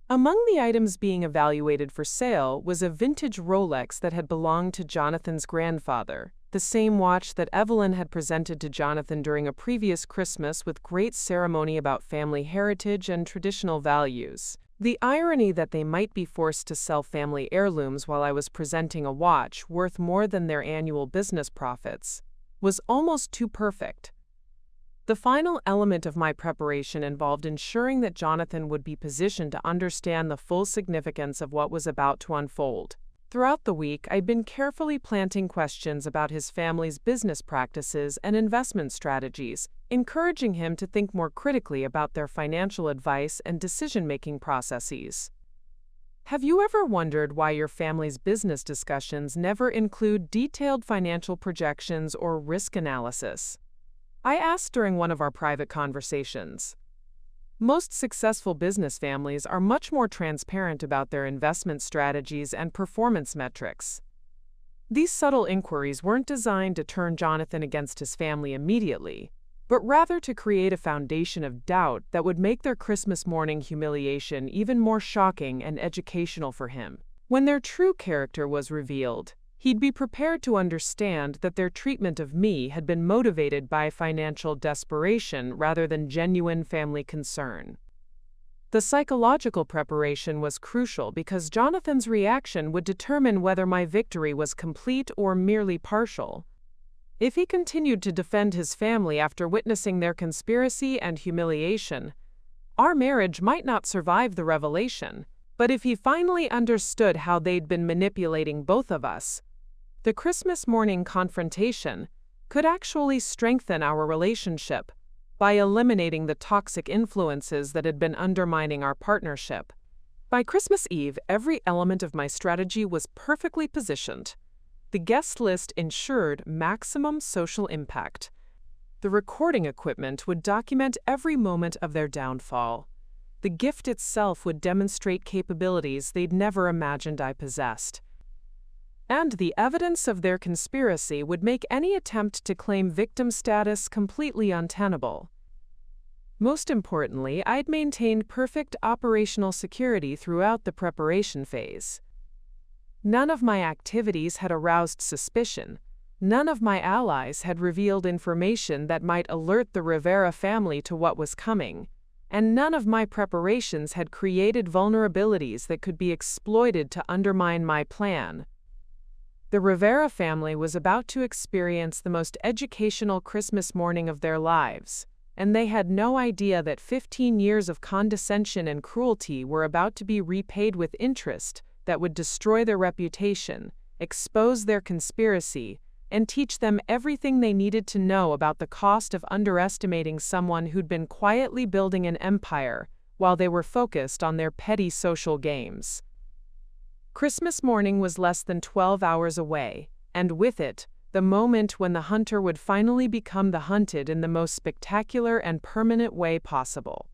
Among the items being evaluated for sale was a vintage Rolex that had belonged to Jonathan's grandfather, the same watch that Evelyn had presented to Jonathan during a previous Christmas with great ceremony about family heritage and traditional values. The irony that they might be forced to sell family heirlooms while I was presenting a watch worth more than their annual business profits was almost too perfect. The final element of my preparation involved ensuring that Jonathan would be positioned to understand the full significance of what was about to unfold. Throughout the week, I'd been carefully planting questions about his family's business practices and investment strategies, encouraging him to think more critically about their financial advice and decision-making processes. Have you ever wondered why your family's business discussions never include detailed financial projections or risk analysis? I asked during one of our private conversations. Most successful business families are much more transparent about their investment strategies and performance metrics. These subtle inquiries weren't designed to turn Jonathan against his family immediately, but rather to create a foundation of doubt that would make their Christmas morning humiliation even more shocking and educational for him. When their true character was revealed, he'd be prepared to understand that their treatment of me had been motivated by financial desperation rather than genuine family concern. The psychological preparation was crucial because Jonathan's reaction would determine whether my victory was complete or merely partial. If he continued to defend his family after witnessing their conspiracy and humiliation, our marriage might not survive the revelation. But if he finally understood how they'd been manipulating both of us, the Christmas morning confrontation could actually strengthen our relationship by eliminating the toxic influences that had been undermining our partnership. By Christmas Eve, every element of my strategy was perfectly positioned. The guest list ensured maximum social impact. The recording equipment would document every moment of their downfall. The gift itself would demonstrate capabilities they'd never imagined I possessed. And the evidence of their conspiracy would make any attempt to claim victim status completely untenable. Most importantly, I'd maintained perfect operational security throughout the preparation phase. None of my activities had aroused suspicion. None of my allies had revealed information that might alert the Rivera family to what was coming. And none of my preparations had created vulnerabilities that could be exploited to undermine my plan. The Rivera family was about to experience the most educational Christmas morning of their lives, and they had no idea that 15 years of condescension and cruelty were about to be repaid with interest that would destroy their reputation, expose their conspiracy, and teach them everything they needed to know about the cost of underestimating someone who'd been quietly building an empire while they were focused on their petty social games. Christmas morning was less than 12 hours away, and with it, the moment when the hunter would finally become the hunted in the most spectacular and permanent way possible.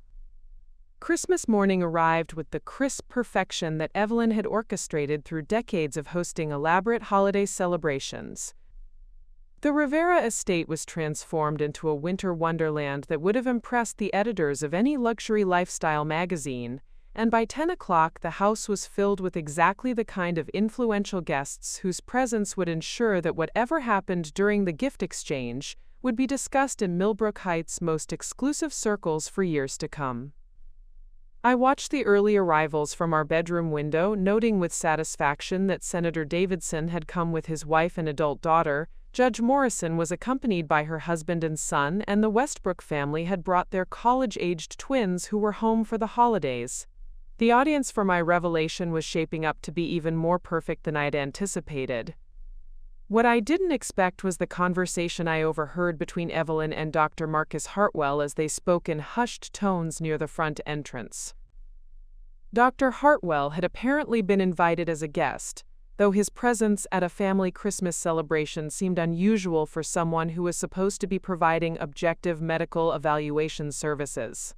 Christmas morning arrived with the crisp perfection that Evelyn had orchestrated through decades of hosting elaborate holiday celebrations. The Rivera estate was transformed into a winter wonderland that would have impressed the editors of any luxury lifestyle magazine, and by 10 o'clock the house was filled with exactly the kind of influential guests whose presence would ensure that whatever happened during the gift exchange would be discussed in Millbrook Heights' most exclusive circles for years to come. I watched the early arrivals from our bedroom window, noting with satisfaction that Senator Davidson had come with his wife and adult daughter, Judge Morrison was accompanied by her husband and son, and the Westbrook family had brought their college-aged twins who were home for the holidays. The audience for my revelation was shaping up to be even more perfect than I had anticipated. What I didn't expect was the conversation I overheard between Evelyn and Dr. Marcus Hartwell as they spoke in hushed tones near the front entrance. Dr. Hartwell had apparently been invited as a guest, though his presence at a family Christmas celebration seemed unusual for someone who was supposed to be providing objective medical evaluation services.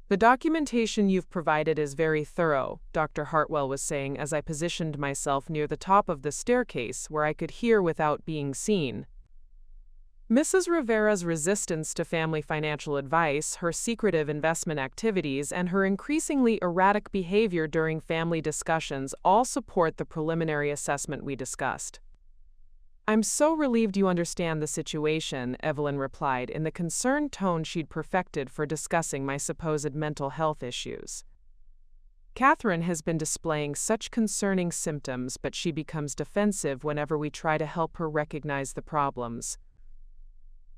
"The documentation you've provided is very thorough," Dr. Hartwell was saying as I positioned myself near the top of the staircase where I could hear without being seen. Mrs. Rivera's resistance to family financial advice, her secretive investment activities, and her increasingly erratic behavior during family discussions all support the preliminary assessment we discussed. "I'm so relieved you understand the situation," Evelyn replied in the concerned tone she'd perfected for discussing my supposed mental health issues. "Catherine has been displaying such concerning symptoms, but she becomes defensive whenever we try to help her recognize the problems.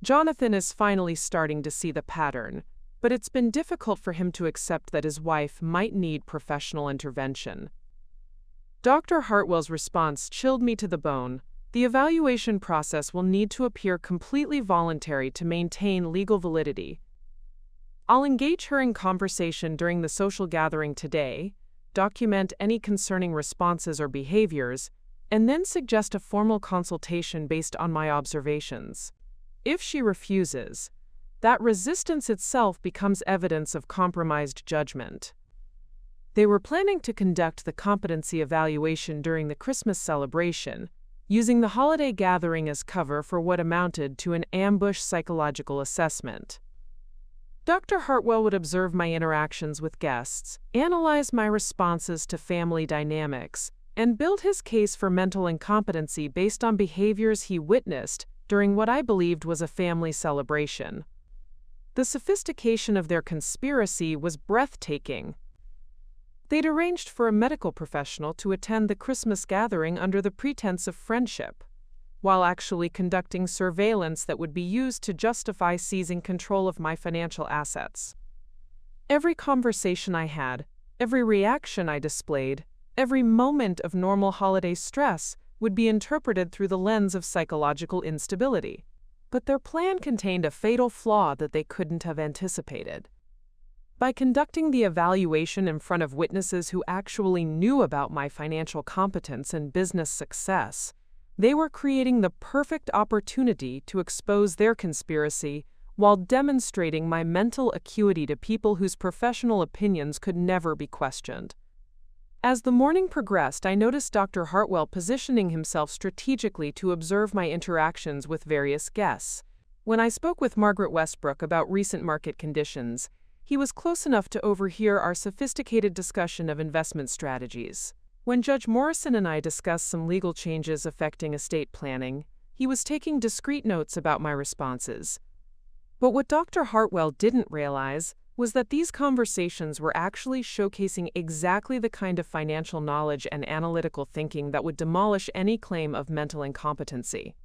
Jonathan is finally starting to see the pattern, but it's been difficult for him to accept that his wife might need professional intervention." Dr. Hartwell's response chilled me to the bone. "The evaluation process will need to appear completely voluntary to maintain legal validity. I'll engage her in conversation during the social gathering today, document any concerning responses or behaviors, and then suggest a formal consultation based on my observations. If she refuses, that resistance itself becomes evidence of compromised judgment." They were planning to conduct the competency evaluation during the Christmas celebration, using the holiday gathering as cover for what amounted to an ambush psychological assessment. Dr. Hartwell would observe my interactions with guests, analyze my responses to family dynamics, and build his case for mental incompetency based on behaviors he witnessed during what I believed was a family celebration. The sophistication of their conspiracy was breathtaking. They'd arranged for a medical professional to attend the Christmas gathering under the pretense of friendship, while actually conducting surveillance that would be used to justify seizing control of my financial assets. Every conversation I had, every reaction I displayed, every moment of normal holiday stress would be interpreted through the lens of psychological instability. But their plan contained a fatal flaw that they couldn't have anticipated. By conducting the evaluation in front of witnesses who actually knew about my financial competence and business success, they were creating the perfect opportunity to expose their conspiracy while demonstrating my mental acuity to people whose professional opinions could never be questioned. As the morning progressed, I noticed Dr. Hartwell positioning himself strategically to observe my interactions with various guests. When I spoke with Margaret Westbrook about recent market conditions, he was close enough to overhear our sophisticated discussion of investment strategies. When Judge Morrison and I discussed some legal changes affecting estate planning, he was taking discreet notes about my responses. But what Dr. Hartwell didn't realize was that these conversations were actually showcasing exactly the kind of financial knowledge and analytical thinking that would demolish any claim of mental incompetency.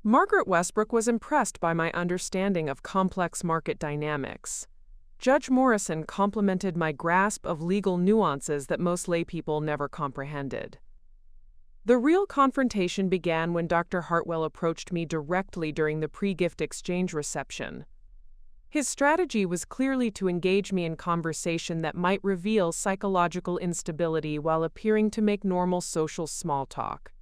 Margaret Westbrook was impressed by my understanding of complex market dynamics. Judge Morrison complimented my grasp of legal nuances that most laypeople never comprehended. The real confrontation began when Dr. Hartwell approached me directly during the pre-gift exchange reception. His strategy was clearly to engage me in conversation that might reveal psychological instability while appearing to make normal social small talk.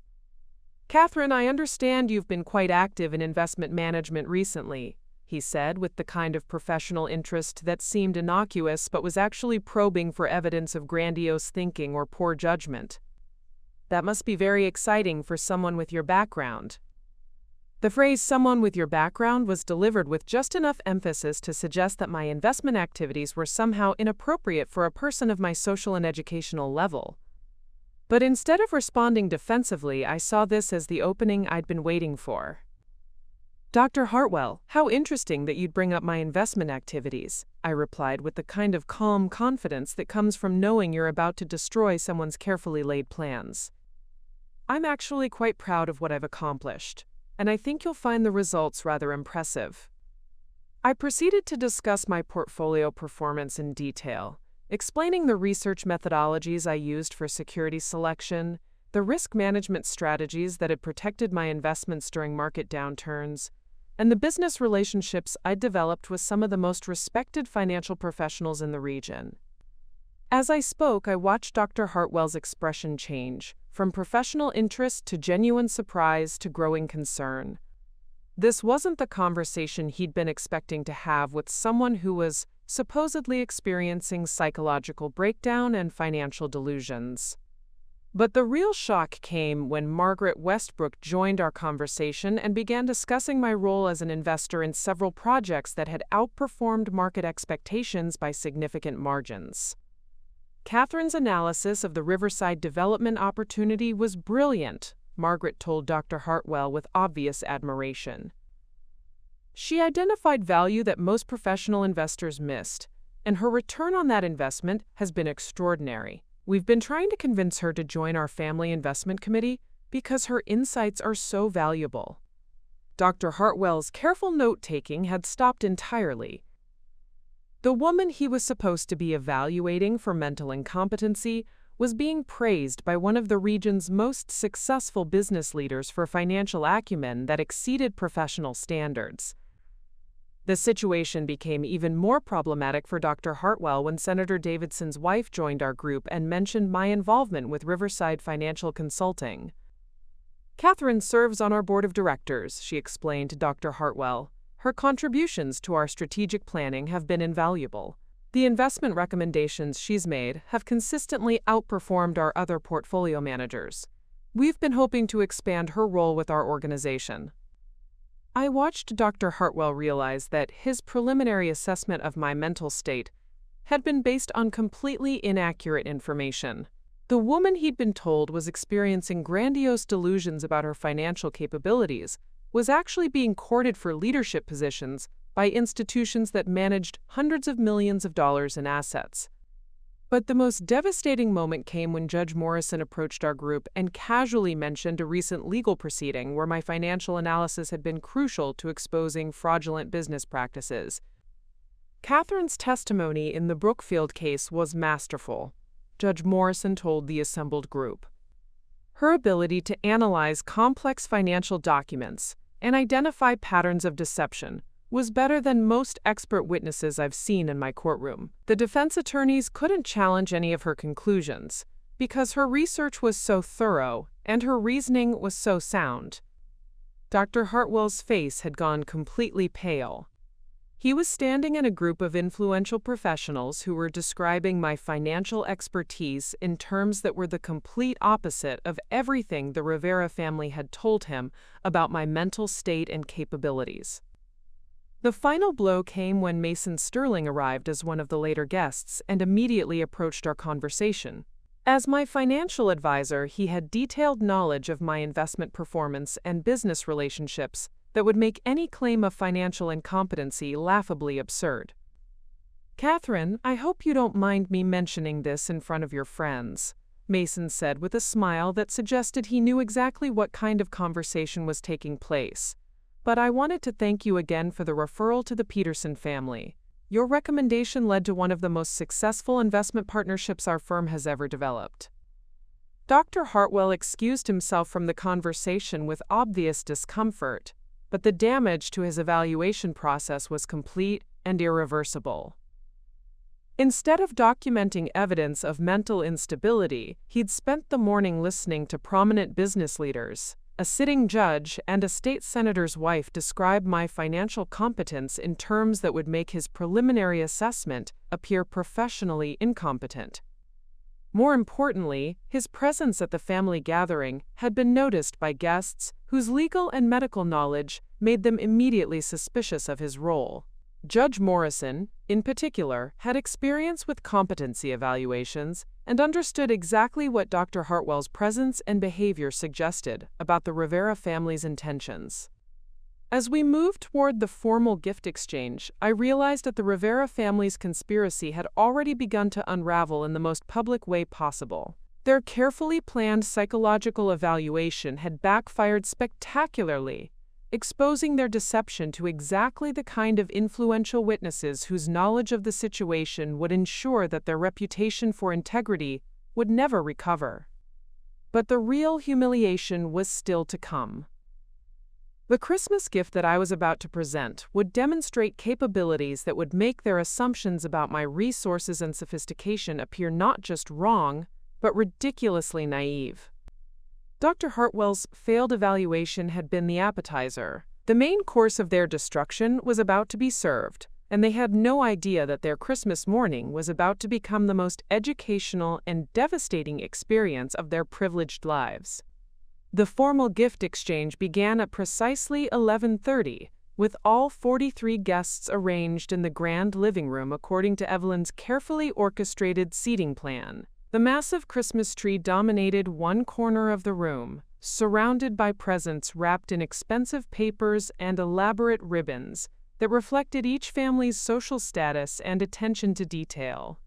"Catherine, I understand you've been quite active in investment management recently," he said with the kind of professional interest that seemed innocuous but was actually probing for evidence of grandiose thinking or poor judgment. "That must be very exciting for someone with your background." The phrase "someone with your background" was delivered with just enough emphasis to suggest that my investment activities were somehow inappropriate for a person of my social and educational level. But instead of responding defensively, I saw this as the opening I'd been waiting for. Dr. Hartwell, how interesting that you'd bring up my investment activities, I replied with the kind of calm confidence that comes from knowing you're about to destroy someone's carefully laid plans. I'm actually quite proud of what I've accomplished, and I think you'll find the results rather impressive. I proceeded to discuss my portfolio performance in detail, explaining the research methodologies I used for security selection, the risk management strategies that had protected my investments during market downturns, and the business relationships I'd developed with some of the most respected financial professionals in the region. As I spoke, I watched Dr. Hartwell's expression change, from professional interest to genuine surprise to growing concern. This wasn't the conversation he'd been expecting to have with someone who was supposedly experiencing psychological breakdown and financial delusions. But the real shock came when Margaret Westbrook joined our conversation and began discussing my role as an investor in several projects that had outperformed market expectations by significant margins. Catherine's analysis of the Riverside development opportunity was brilliant, Margaret told Dr. Hartwell with obvious admiration. She identified value that most professional investors missed, and her return on that investment has been extraordinary. We've been trying to convince her to join our family investment committee because her insights are so valuable. Dr. Hartwell's careful note-taking had stopped entirely. The woman he was supposed to be evaluating for mental incompetency was being praised by one of the region's most successful business leaders for financial acumen that exceeded professional standards. The situation became even more problematic for Dr. Hartwell when Senator Davidson's wife joined our group and mentioned my involvement with Riverside Financial Consulting. Catherine serves on our board of directors, she explained to Dr. Hartwell. Her contributions to our strategic planning have been invaluable. The investment recommendations she's made have consistently outperformed our other portfolio managers. We've been hoping to expand her role with our organization. I watched Dr. Hartwell realize that his preliminary assessment of my mental state had been based on completely inaccurate information. The woman he'd been told was experiencing grandiose delusions about her financial capabilities was actually being courted for leadership positions by institutions that managed hundreds of millions of dollars in assets. But the most devastating moment came when Judge Morrison approached our group and casually mentioned a recent legal proceeding where my financial analysis had been crucial to exposing fraudulent business practices. Catherine's testimony in the Brookfield case was masterful, Judge Morrison told the assembled group. Her ability to analyze complex financial documents and identify patterns of deception was better than most expert witnesses I've seen in my courtroom. The defense attorneys couldn't challenge any of her conclusions because her research was so thorough and her reasoning was so sound. Dr. Hartwell's face had gone completely pale. He was standing in a group of influential professionals who were describing my financial expertise in terms that were the complete opposite of everything the Rivera family had told him about my mental state and capabilities. The final blow came when Mason Sterling arrived as one of the later guests and immediately approached our conversation. As my financial advisor, he had detailed knowledge of my investment performance and business relationships that would make any claim of financial incompetency laughably absurd. "Catherine, I hope you don't mind me mentioning this in front of your friends," Mason said with a smile that suggested he knew exactly what kind of conversation was taking place. "But I wanted to thank you again for the referral to the Peterson family. Your recommendation led to one of the most successful investment partnerships our firm has ever developed." Dr. Hartwell excused himself from the conversation with obvious discomfort, but the damage to his evaluation process was complete and irreversible. Instead of documenting evidence of mental instability, he'd spent the morning listening to prominent business leaders, a sitting judge, and a state senator's wife describe my financial competence in terms that would make his preliminary assessment appear professionally incompetent. More importantly, his presence at the family gathering had been noticed by guests whose legal and medical knowledge made them immediately suspicious of his role. Judge Morrison, in particular, had experience with competency evaluations and understood exactly what Dr. Hartwell's presence and behavior suggested about the Rivera family's intentions. As we moved toward the formal gift exchange, I realized that the Rivera family's conspiracy had already begun to unravel in the most public way possible. Their carefully planned psychological evaluation had backfired spectacularly, exposing their deception to exactly the kind of influential witnesses whose knowledge of the situation would ensure that their reputation for integrity would never recover. But the real humiliation was still to come. The Christmas gift that I was about to present would demonstrate capabilities that would make their assumptions about my resources and sophistication appear not just wrong, but ridiculously naive. Dr. Hartwell's failed evaluation had been the appetizer. The main course of their destruction was about to be served, and they had no idea that their Christmas morning was about to become the most educational and devastating experience of their privileged lives. The formal gift exchange began at precisely 11:30, with all 43 guests arranged in the grand living room according to Evelyn's carefully orchestrated seating plan. The massive Christmas tree dominated one corner of the room, surrounded by presents wrapped in expensive papers and elaborate ribbons that reflected each family's social status and attention to detail.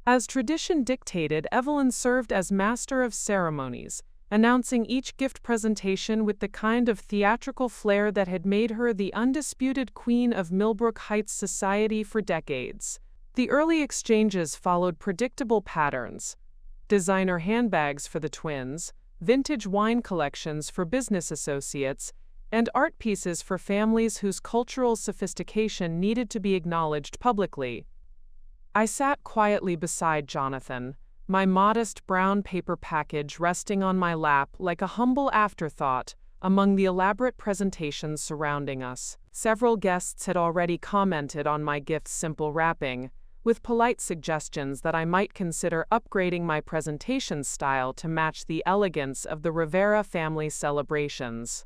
As tradition dictated, Evelyn served as master of ceremonies, announcing each gift presentation with the kind of theatrical flair that had made her the undisputed queen of Millbrook Heights society for decades. The early exchanges followed predictable patterns: designer handbags for the twins, vintage wine collections for business associates, and art pieces for families whose cultural sophistication needed to be acknowledged publicly. I sat quietly beside Jonathan, my modest brown paper package resting on my lap like a humble afterthought among the elaborate presentations surrounding us. Several guests had already commented on my gift's simple wrapping, with polite suggestions that I might consider upgrading my presentation style to match the elegance of the Rivera family celebrations.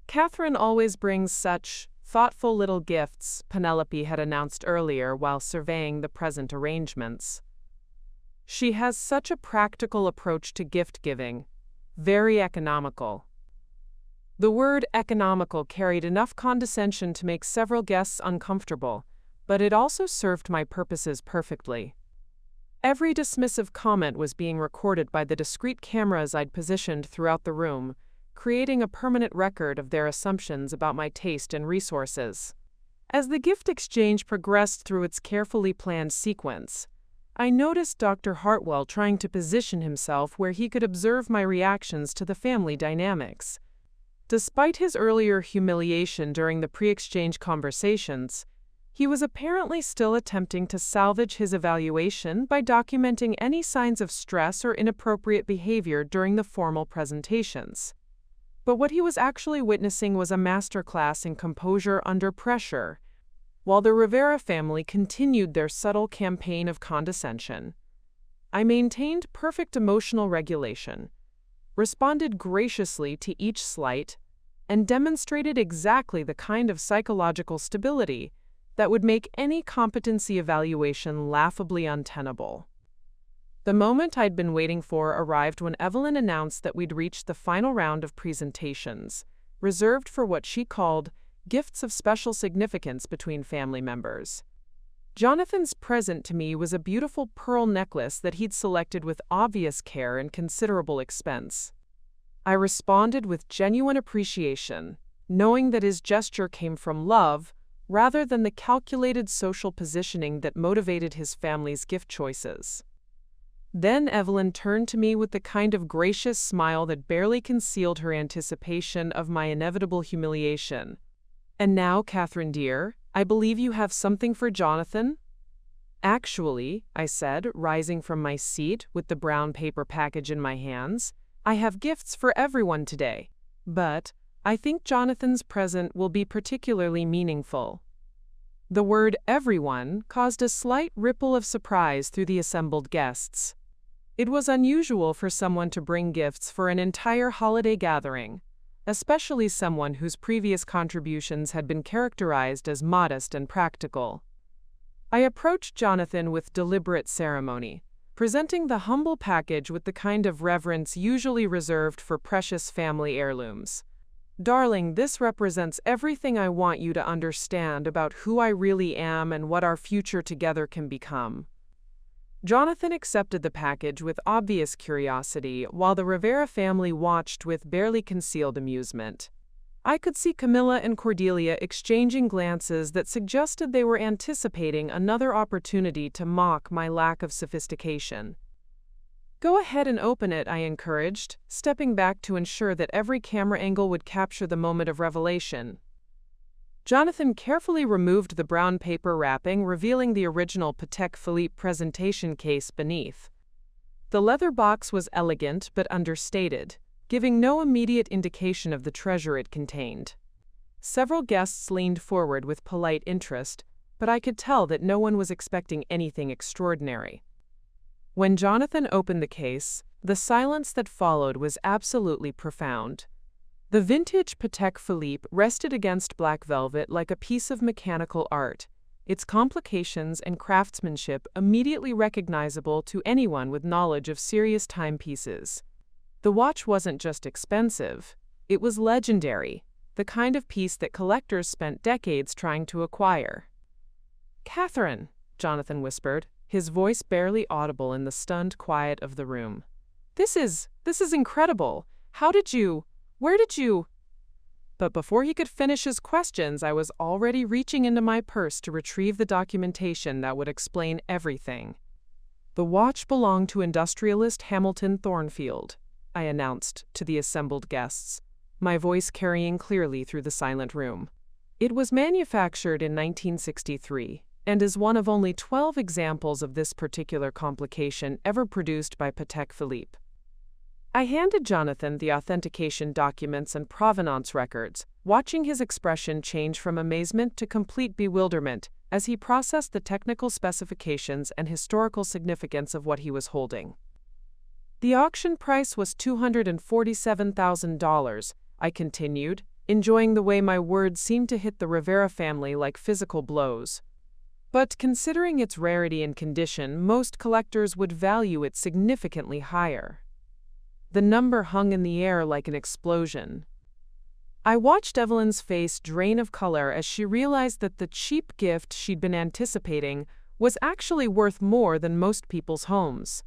"Catherine always brings such thoughtful little gifts," Penelope had announced earlier while surveying the present arrangements. "She has such a practical approach to gift-giving, very economical." The word economical carried enough condescension to make several guests uncomfortable, but it also served my purposes perfectly. Every dismissive comment was being recorded by the discreet cameras I'd positioned throughout the room, creating a permanent record of their assumptions about my taste and resources. As the gift exchange progressed through its carefully planned sequence, I noticed Dr. Hartwell trying to position himself where he could observe my reactions to the family dynamics. Despite his earlier humiliation during the pre-exchange conversations, he was apparently still attempting to salvage his evaluation by documenting any signs of stress or inappropriate behavior during the formal presentations. But what he was actually witnessing was a masterclass in composure under pressure, while the Rivera family continued their subtle campaign of condescension. I maintained perfect emotional regulation, responded graciously to each slight, and demonstrated exactly the kind of psychological stability that would make any competency evaluation laughably untenable. The moment I'd been waiting for arrived when Evelyn announced that we'd reached the final round of presentations, reserved for what she called gifts of special significance between family members. Jonathan's present to me was a beautiful pearl necklace that he'd selected with obvious care and considerable expense. I responded with genuine appreciation, knowing that his gesture came from love rather than the calculated social positioning that motivated his family's gift choices. Then Evelyn turned to me with the kind of gracious smile that barely concealed her anticipation of my inevitable humiliation. "And now, Catherine dear, I believe you have something for Jonathan?" "Actually," I said, rising from my seat with the brown paper package in my hands, "I have gifts for everyone today. But I think Jonathan's present will be particularly meaningful." The word "everyone" caused a slight ripple of surprise through the assembled guests. It was unusual for someone to bring gifts for an entire holiday gathering, especially someone whose previous contributions had been characterized as modest and practical. I approached Jonathan with deliberate ceremony, presenting the humble package with the kind of reverence usually reserved for precious family heirlooms. Darling, this represents everything I want you to understand about who I really am and what our future together can become. Jonathan accepted the package with obvious curiosity, while the Rivera family watched with barely concealed amusement. I could see Camilla and Cordelia exchanging glances that suggested they were anticipating another opportunity to mock my lack of sophistication. "Go ahead and open it," I encouraged, stepping back to ensure that every camera angle would capture the moment of revelation. Jonathan carefully removed the brown paper wrapping, revealing the original Patek Philippe presentation case beneath. The leather box was elegant but understated, giving no immediate indication of the treasure it contained. Several guests leaned forward with polite interest, but I could tell that no one was expecting anything extraordinary. When Jonathan opened the case, the silence that followed was absolutely profound. The vintage Patek Philippe rested against black velvet like a piece of mechanical art, its complications and craftsmanship immediately recognizable to anyone with knowledge of serious timepieces. The watch wasn't just expensive, it was legendary, the kind of piece that collectors spent decades trying to acquire. "Catherine," Jonathan whispered, his voice barely audible in the stunned quiet of the room. This is incredible. Where did you? But before he could finish his questions, I was already reaching into my purse to retrieve the documentation that would explain everything. "The watch belonged to industrialist Hamilton Thornfield," I announced to the assembled guests, my voice carrying clearly through the silent room. "It was manufactured in 1963 and is one of only 12 examples of this particular complication ever produced by Patek Philippe." I handed Jonathan the authentication documents and provenance records, watching his expression change from amazement to complete bewilderment as he processed the technical specifications and historical significance of what he was holding. "The auction price was $247,000, I continued, enjoying the way my words seemed to hit the Rivera family like physical blows. "But considering its rarity and condition, most collectors would value it significantly higher." The number hung in the air like an explosion. I watched Evelyn's face drain of color as she realized that the cheap gift she'd been anticipating was actually worth more than most people's homes.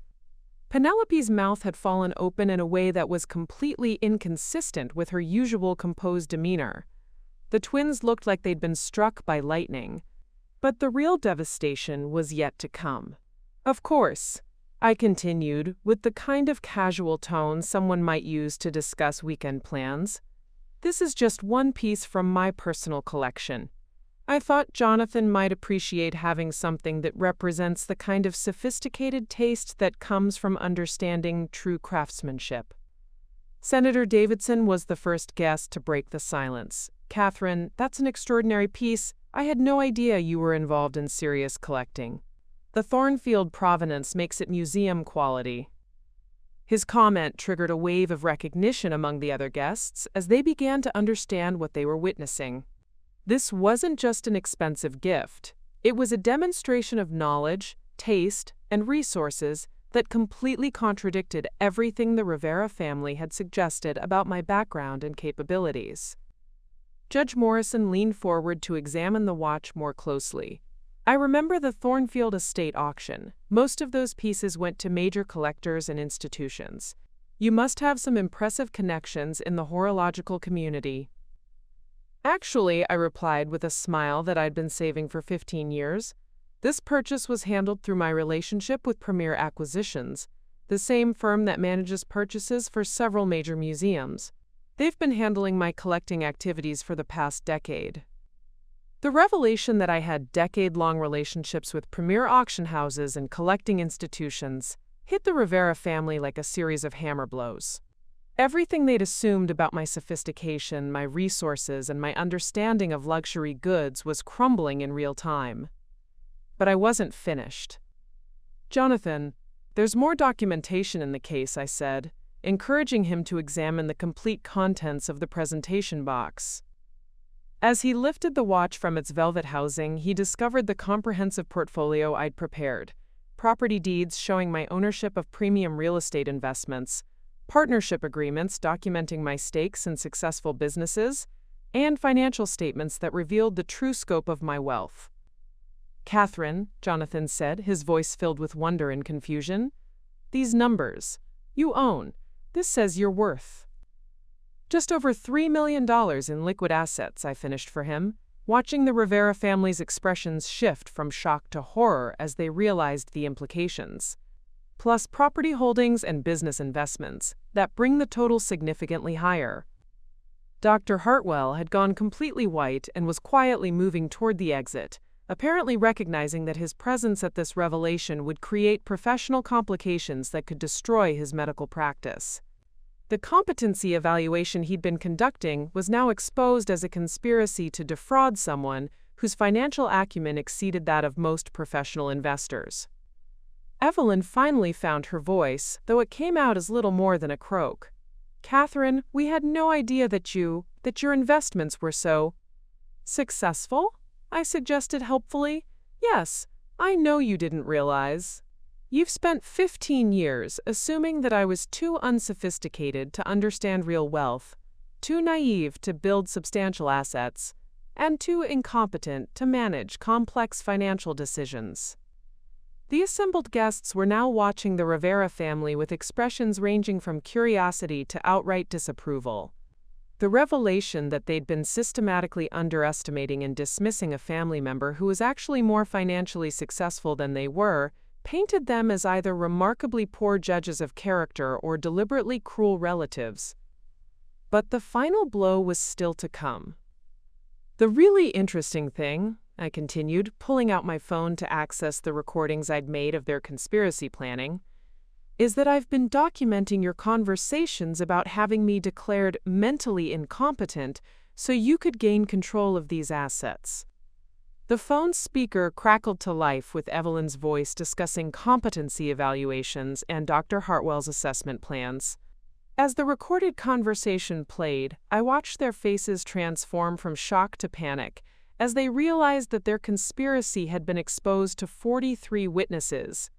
Penelope's mouth had fallen open in a way that was completely inconsistent with her usual composed demeanor. The twins looked like they'd been struck by lightning. But the real devastation was yet to come. "Of course," I continued, with the kind of casual tone someone might use to discuss weekend plans, "this is just one piece from my personal collection. I thought Jonathan might appreciate having something that represents the kind of sophisticated taste that comes from understanding true craftsmanship." Senator Davidson was the first guest to break the silence. "Catherine, that's an extraordinary piece. I had no idea you were involved in serious collecting. The Thornfield provenance makes it museum quality." His comment triggered a wave of recognition among the other guests as they began to understand what they were witnessing. This wasn't just an expensive gift. It was a demonstration of knowledge, taste, and resources that completely contradicted everything the Rivera family had suggested about my background and capabilities. Judge Morrison leaned forward to examine the watch more closely. "I remember the Thornfield estate auction. Most of those pieces went to major collectors and institutions. You must have some impressive connections in the horological community." "Actually," I replied with a smile that I'd been saving for 15 years, "this purchase was handled through my relationship with Premier Acquisitions, the same firm that manages purchases for several major museums. They've been handling my collecting activities for the past decade." The revelation that I had decade-long relationships with premier auction houses and collecting institutions hit the Rivera family like a series of hammer blows. Everything they'd assumed about my sophistication, my resources, and my understanding of luxury goods was crumbling in real time. But I wasn't finished. "Jonathan, there's more documentation in the case," I said, encouraging him to examine the complete contents of the presentation box. As he lifted the watch from its velvet housing, he discovered the comprehensive portfolio I'd prepared: property deeds showing my ownership of premium real estate investments, partnership agreements documenting my stakes in successful businesses, and financial statements that revealed the true scope of my wealth. "Catherine," Jonathan said, his voice filled with wonder and confusion, "these numbers. You own. This says you're worth just over $3 million in liquid assets," I finished for him, watching the Rivera family's expressions shift from shock to horror as they realized the implications. Plus property holdings and business investments that bring the total significantly higher. Dr. Hartwell had gone completely white and was quietly moving toward the exit, apparently recognizing that his presence at this revelation would create professional complications that could destroy his medical practice. The competency evaluation he'd been conducting was now exposed as a conspiracy to defraud someone whose financial acumen exceeded that of most professional investors. Evelyn finally found her voice, though it came out as little more than a croak. "Catherine, we had no idea that your investments were so successful," I suggested helpfully. "Yes, I know you didn't realize. You've spent 15 years assuming that I was too unsophisticated to understand real wealth, too naive to build substantial assets, and too incompetent to manage complex financial decisions." The assembled guests were now watching the Rivera family with expressions ranging from curiosity to outright disapproval. The revelation that they'd been systematically underestimating and dismissing a family member who was actually more financially successful than they were painted them as either remarkably poor judges of character or deliberately cruel relatives. But the final blow was still to come. "The really interesting thing," I continued, pulling out my phone to access the recordings I'd made of their conspiracy planning, "is that I've been documenting your conversations about having me declared mentally incompetent so you could gain control of these assets." The phone's speaker crackled to life with Evelyn's voice discussing competency evaluations and Dr. Hartwell's assessment plans. As the recorded conversation played, I watched their faces transform from shock to panic as they realized that their conspiracy had been exposed to 43 witnesses,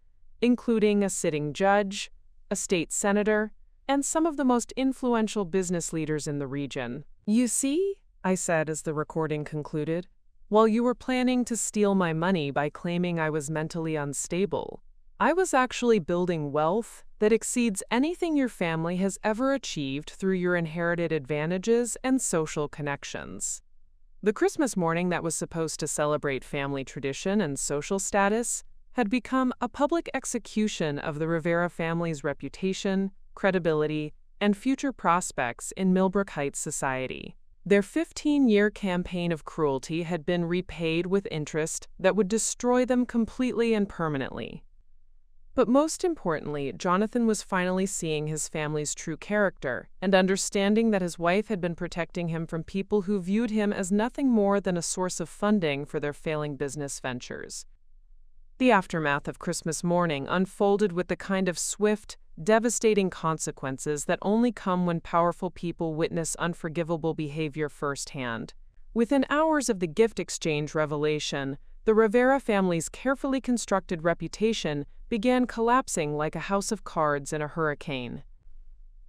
including a sitting judge, a state senator, and some of the most influential business leaders in the region. "You see," I said as the recording concluded, "while you were planning to steal my money by claiming I was mentally unstable, I was actually building wealth that exceeds anything your family has ever achieved through your inherited advantages and social connections." The Christmas morning that was supposed to celebrate family tradition and social status had become a public execution of the Rivera family's reputation, credibility, and future prospects in Millbrook Heights society. Their 15-year campaign of cruelty had been repaid with interest that would destroy them completely and permanently. But most importantly, Jonathan was finally seeing his family's true character and understanding that his wife had been protecting him from people who viewed him as nothing more than a source of funding for their failing business ventures. The aftermath of Christmas morning unfolded with the kind of swift, devastating consequences that only come when powerful people witness unforgivable behavior firsthand. Within hours of the gift exchange revelation, the Rivera family's carefully constructed reputation began collapsing like a house of cards in a hurricane.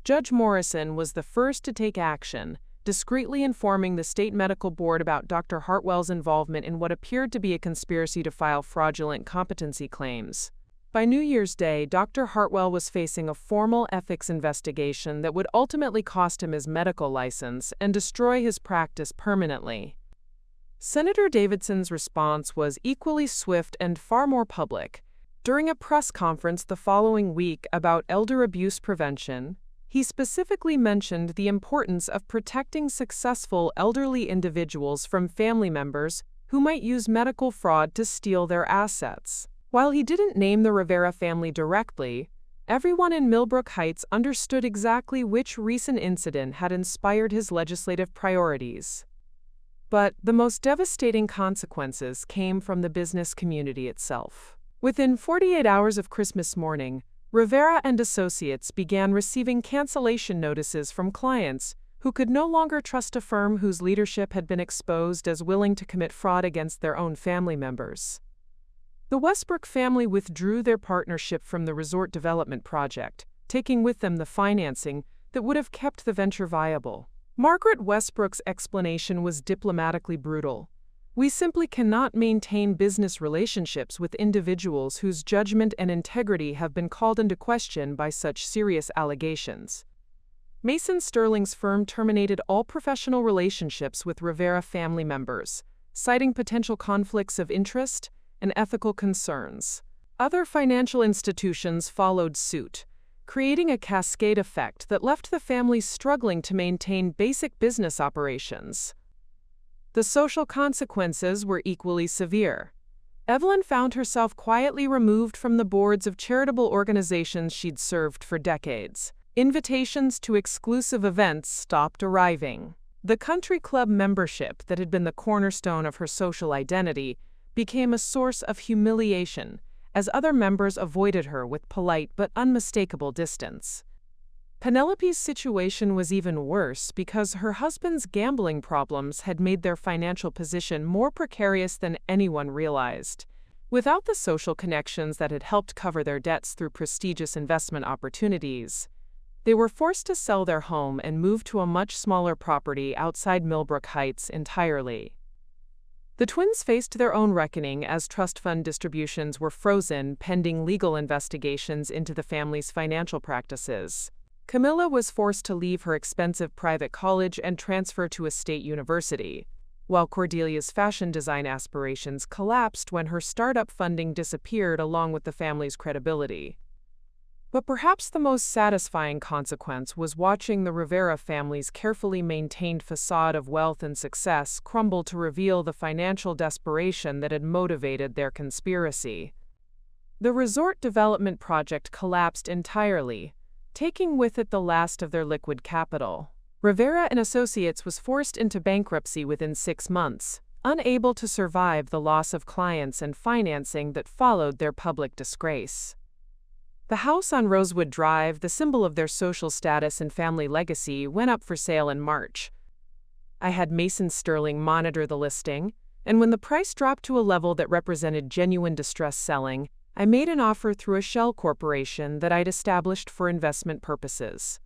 Judge Morrison was the first to take action, discreetly informing the state medical board about Dr. Hartwell's involvement in what appeared to be a conspiracy to file fraudulent competency claims. By New Year's Day, Dr. Hartwell was facing a formal ethics investigation that would ultimately cost him his medical license and destroy his practice permanently. Senator Davidson's response was equally swift and far more public. During a press conference the following week about elder abuse prevention, he specifically mentioned the importance of protecting successful elderly individuals from family members who might use medical fraud to steal their assets. While he didn't name the Rivera family directly, everyone in Millbrook Heights understood exactly which recent incident had inspired his legislative priorities. But the most devastating consequences came from the business community itself. Within 48 hours of Christmas morning, Rivera and Associates began receiving cancellation notices from clients who could no longer trust a firm whose leadership had been exposed as willing to commit fraud against their own family members. The Westbrook family withdrew their partnership from the resort development project, taking with them the financing that would have kept the venture viable. Margaret Westbrook's explanation was diplomatically brutal. We simply cannot maintain business relationships with individuals whose judgment and integrity have been called into question by such serious allegations. Mason Sterling's firm terminated all professional relationships with Rivera family members, citing potential conflicts of interest and ethical concerns. Other financial institutions followed suit, creating a cascade effect that left the family struggling to maintain basic business operations. The social consequences were equally severe. Evelyn found herself quietly removed from the boards of charitable organizations she'd served for decades. Invitations to exclusive events stopped arriving. The country club membership that had been the cornerstone of her social identity became a source of humiliation, as other members avoided her with polite but unmistakable distance. Penelope's situation was even worse because her husband's gambling problems had made their financial position more precarious than anyone realized. Without the social connections that had helped cover their debts through prestigious investment opportunities, they were forced to sell their home and move to a much smaller property outside Millbrook Heights entirely. The twins faced their own reckoning as trust fund distributions were frozen pending legal investigations into the family's financial practices. Camilla was forced to leave her expensive private college and transfer to a state university, while Cordelia's fashion design aspirations collapsed when her startup funding disappeared along with the family's credibility. But perhaps the most satisfying consequence was watching the Rivera family's carefully maintained facade of wealth and success crumble to reveal the financial desperation that had motivated their conspiracy. The resort development project collapsed entirely, taking with it the last of their liquid capital. Rivera and Associates was forced into bankruptcy within 6 months, unable to survive the loss of clients and financing that followed their public disgrace. The house on Rosewood Drive, the symbol of their social status and family legacy, went up for sale in March. I had Mason Sterling monitor the listing, and when the price dropped to a level that represented genuine distress selling, I made an offer through a shell corporation that I'd established for investment purposes.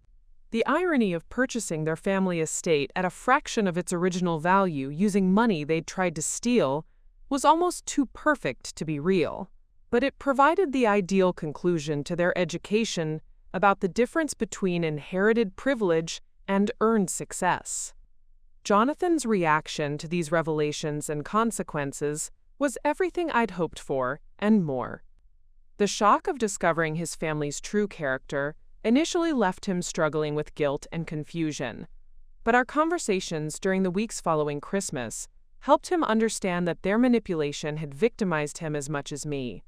The irony of purchasing their family estate at a fraction of its original value using money they'd tried to steal was almost too perfect to be real. But it provided the ideal conclusion to their education about the difference between inherited privilege and earned success. Jonathan's reaction to these revelations and consequences was everything I'd hoped for and more. The shock of discovering his family's true character initially left him struggling with guilt and confusion, but our conversations during the weeks following Christmas helped him understand that their manipulation had victimized him as much as me.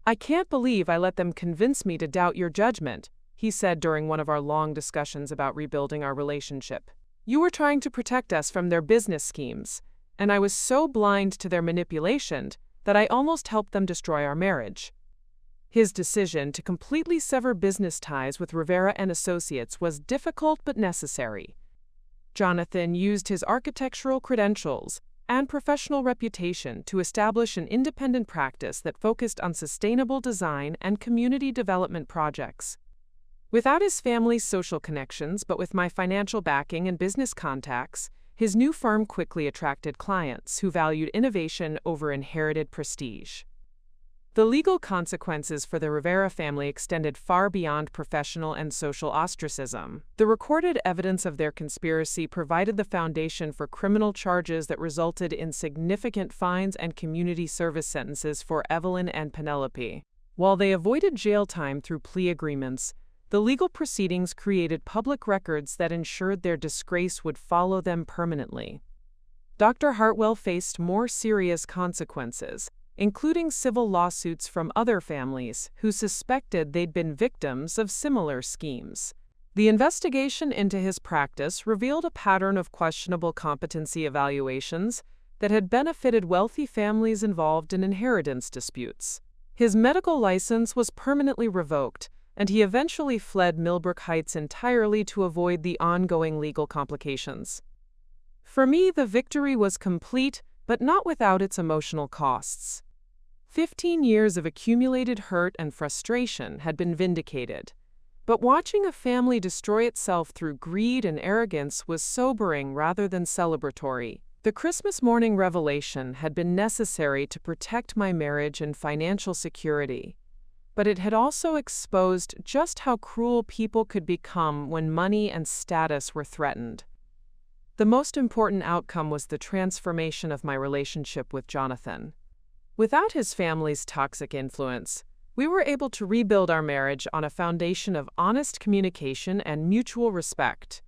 "I can't believe I let them convince me to doubt your judgment," he said during one of our long discussions about rebuilding our relationship. "You were trying to protect us from their business schemes, and I was so blind to their manipulation that I almost helped them destroy our marriage." His decision to completely sever business ties with Rivera and Associates was difficult but necessary. Jonathan used his architectural credentials and professional reputation to establish an independent practice that focused on sustainable design and community development projects. Without his family's social connections, but with my financial backing and business contacts, his new firm quickly attracted clients who valued innovation over inherited prestige. The legal consequences for the Rivera family extended far beyond professional and social ostracism. The recorded evidence of their conspiracy provided the foundation for criminal charges that resulted in significant fines and community service sentences for Evelyn and Penelope. While they avoided jail time through plea agreements, the legal proceedings created public records that ensured their disgrace would follow them permanently. Dr. Hartwell faced more serious consequences, including civil lawsuits from other families who suspected they'd been victims of similar schemes. The investigation into his practice revealed a pattern of questionable competency evaluations that had benefited wealthy families involved in inheritance disputes. His medical license was permanently revoked, and he eventually fled Millbrook Heights entirely to avoid the ongoing legal complications. For me, the victory was complete, but not without its emotional costs. 15 years of accumulated hurt and frustration had been vindicated, But watching a family destroy itself through greed and arrogance was sobering rather than celebratory. The Christmas morning revelation had been necessary to protect my marriage and financial security, but it had also exposed just how cruel people could become when money and status were threatened. The most important outcome was the transformation of my relationship with Jonathan. Without his family's toxic influence, we were able to rebuild our marriage on a foundation of honest communication and mutual respect.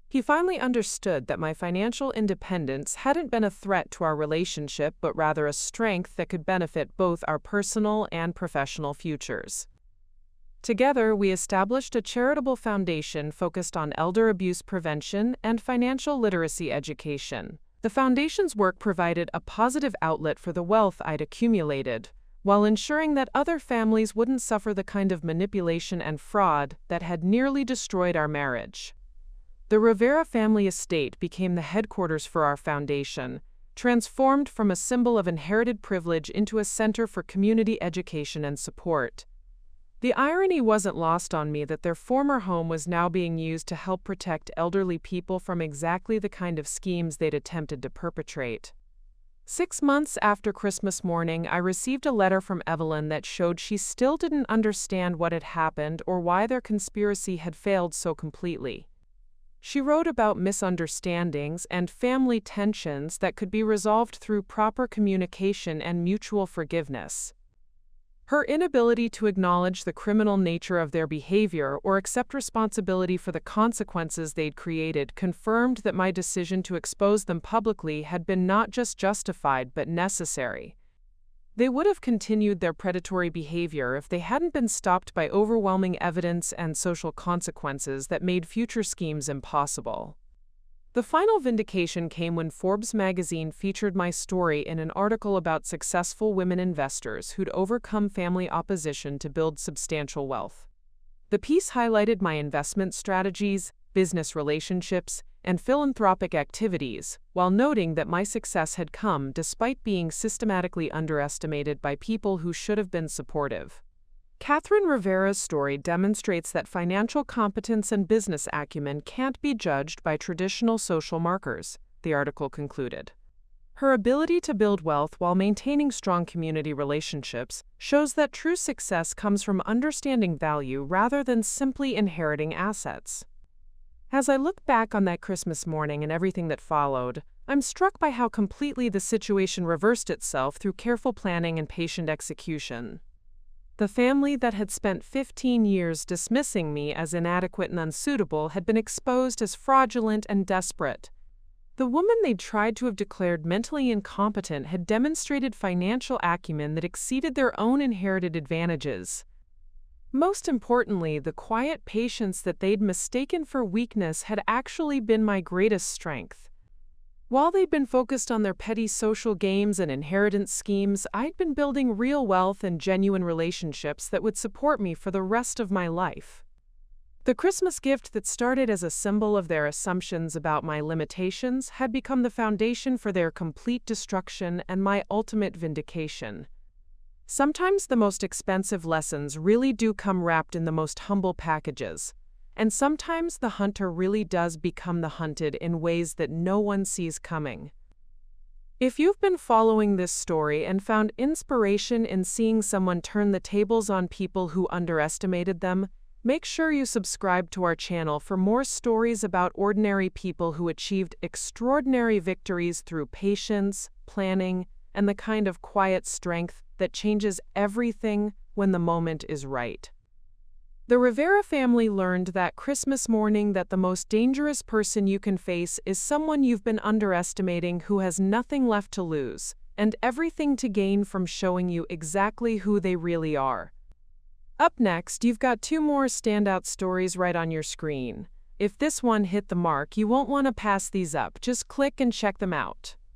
He finally understood that my financial independence hadn't been a threat to our relationship, but rather a strength that could benefit both our personal and professional futures. Together, we established a charitable foundation focused on elder abuse prevention and financial literacy education. The foundation's work provided a positive outlet for the wealth I'd accumulated, while ensuring that other families wouldn't suffer the kind of manipulation and fraud that had nearly destroyed our marriage. The Rivera family estate became the headquarters for our foundation, transformed from a symbol of inherited privilege into a center for community education and support. The irony wasn't lost on me that their former home was now being used to help protect elderly people from exactly the kind of schemes they'd attempted to perpetrate. 6 months after Christmas morning, I received a letter from Evelyn that showed she still didn't understand what had happened or why their conspiracy had failed so completely. She wrote about misunderstandings and family tensions that could be resolved through proper communication and mutual forgiveness. Her inability to acknowledge the criminal nature of their behavior or accept responsibility for the consequences they'd created confirmed that my decision to expose them publicly had been not just justified but necessary. They would have continued their predatory behavior if they hadn't been stopped by overwhelming evidence and social consequences that made future schemes impossible. The final vindication came when Forbes magazine featured my story in an article about successful women investors who'd overcome family opposition to build substantial wealth. The piece highlighted my investment strategies, business relationships, and philanthropic activities, while noting that my success had come despite being systematically underestimated by people who should have been supportive. Catherine Rivera's story demonstrates that financial competence and business acumen can't be judged by traditional social markers, the article concluded. Her ability to build wealth while maintaining strong community relationships shows that true success comes from understanding value rather than simply inheriting assets. As I look back on that Christmas morning and everything that followed, I'm struck by how completely the situation reversed itself through careful planning and patient execution. The family that had spent 15 years dismissing me as inadequate and unsuitable had been exposed as fraudulent and desperate. The woman they'd tried to have declared mentally incompetent had demonstrated financial acumen that exceeded their own inherited advantages. Most importantly, the quiet patience that they'd mistaken for weakness had actually been my greatest strength. While they'd been focused on their petty social games and inheritance schemes, I'd been building real wealth and genuine relationships that would support me for the rest of my life. The Christmas gift that started as a symbol of their assumptions about my limitations had become the foundation for their complete destruction and my ultimate vindication. Sometimes the most expensive lessons really do come wrapped in the most humble packages, and sometimes the hunter really does become the hunted in ways that no one sees coming. If you've been following this story and found inspiration in seeing someone turn the tables on people who underestimated them, make sure you subscribe to our channel for more stories about ordinary people who achieved extraordinary victories through patience, planning, and the kind of quiet strength that changes everything when the moment is right. The Rivera family learned that Christmas morning that the most dangerous person you can face is someone you've been underestimating who has nothing left to lose and everything to gain from showing you exactly who they really are. Up next, you've got 2 more standout stories right on your screen. If this one hit the mark, you won't want to pass these up. Just click and check them out.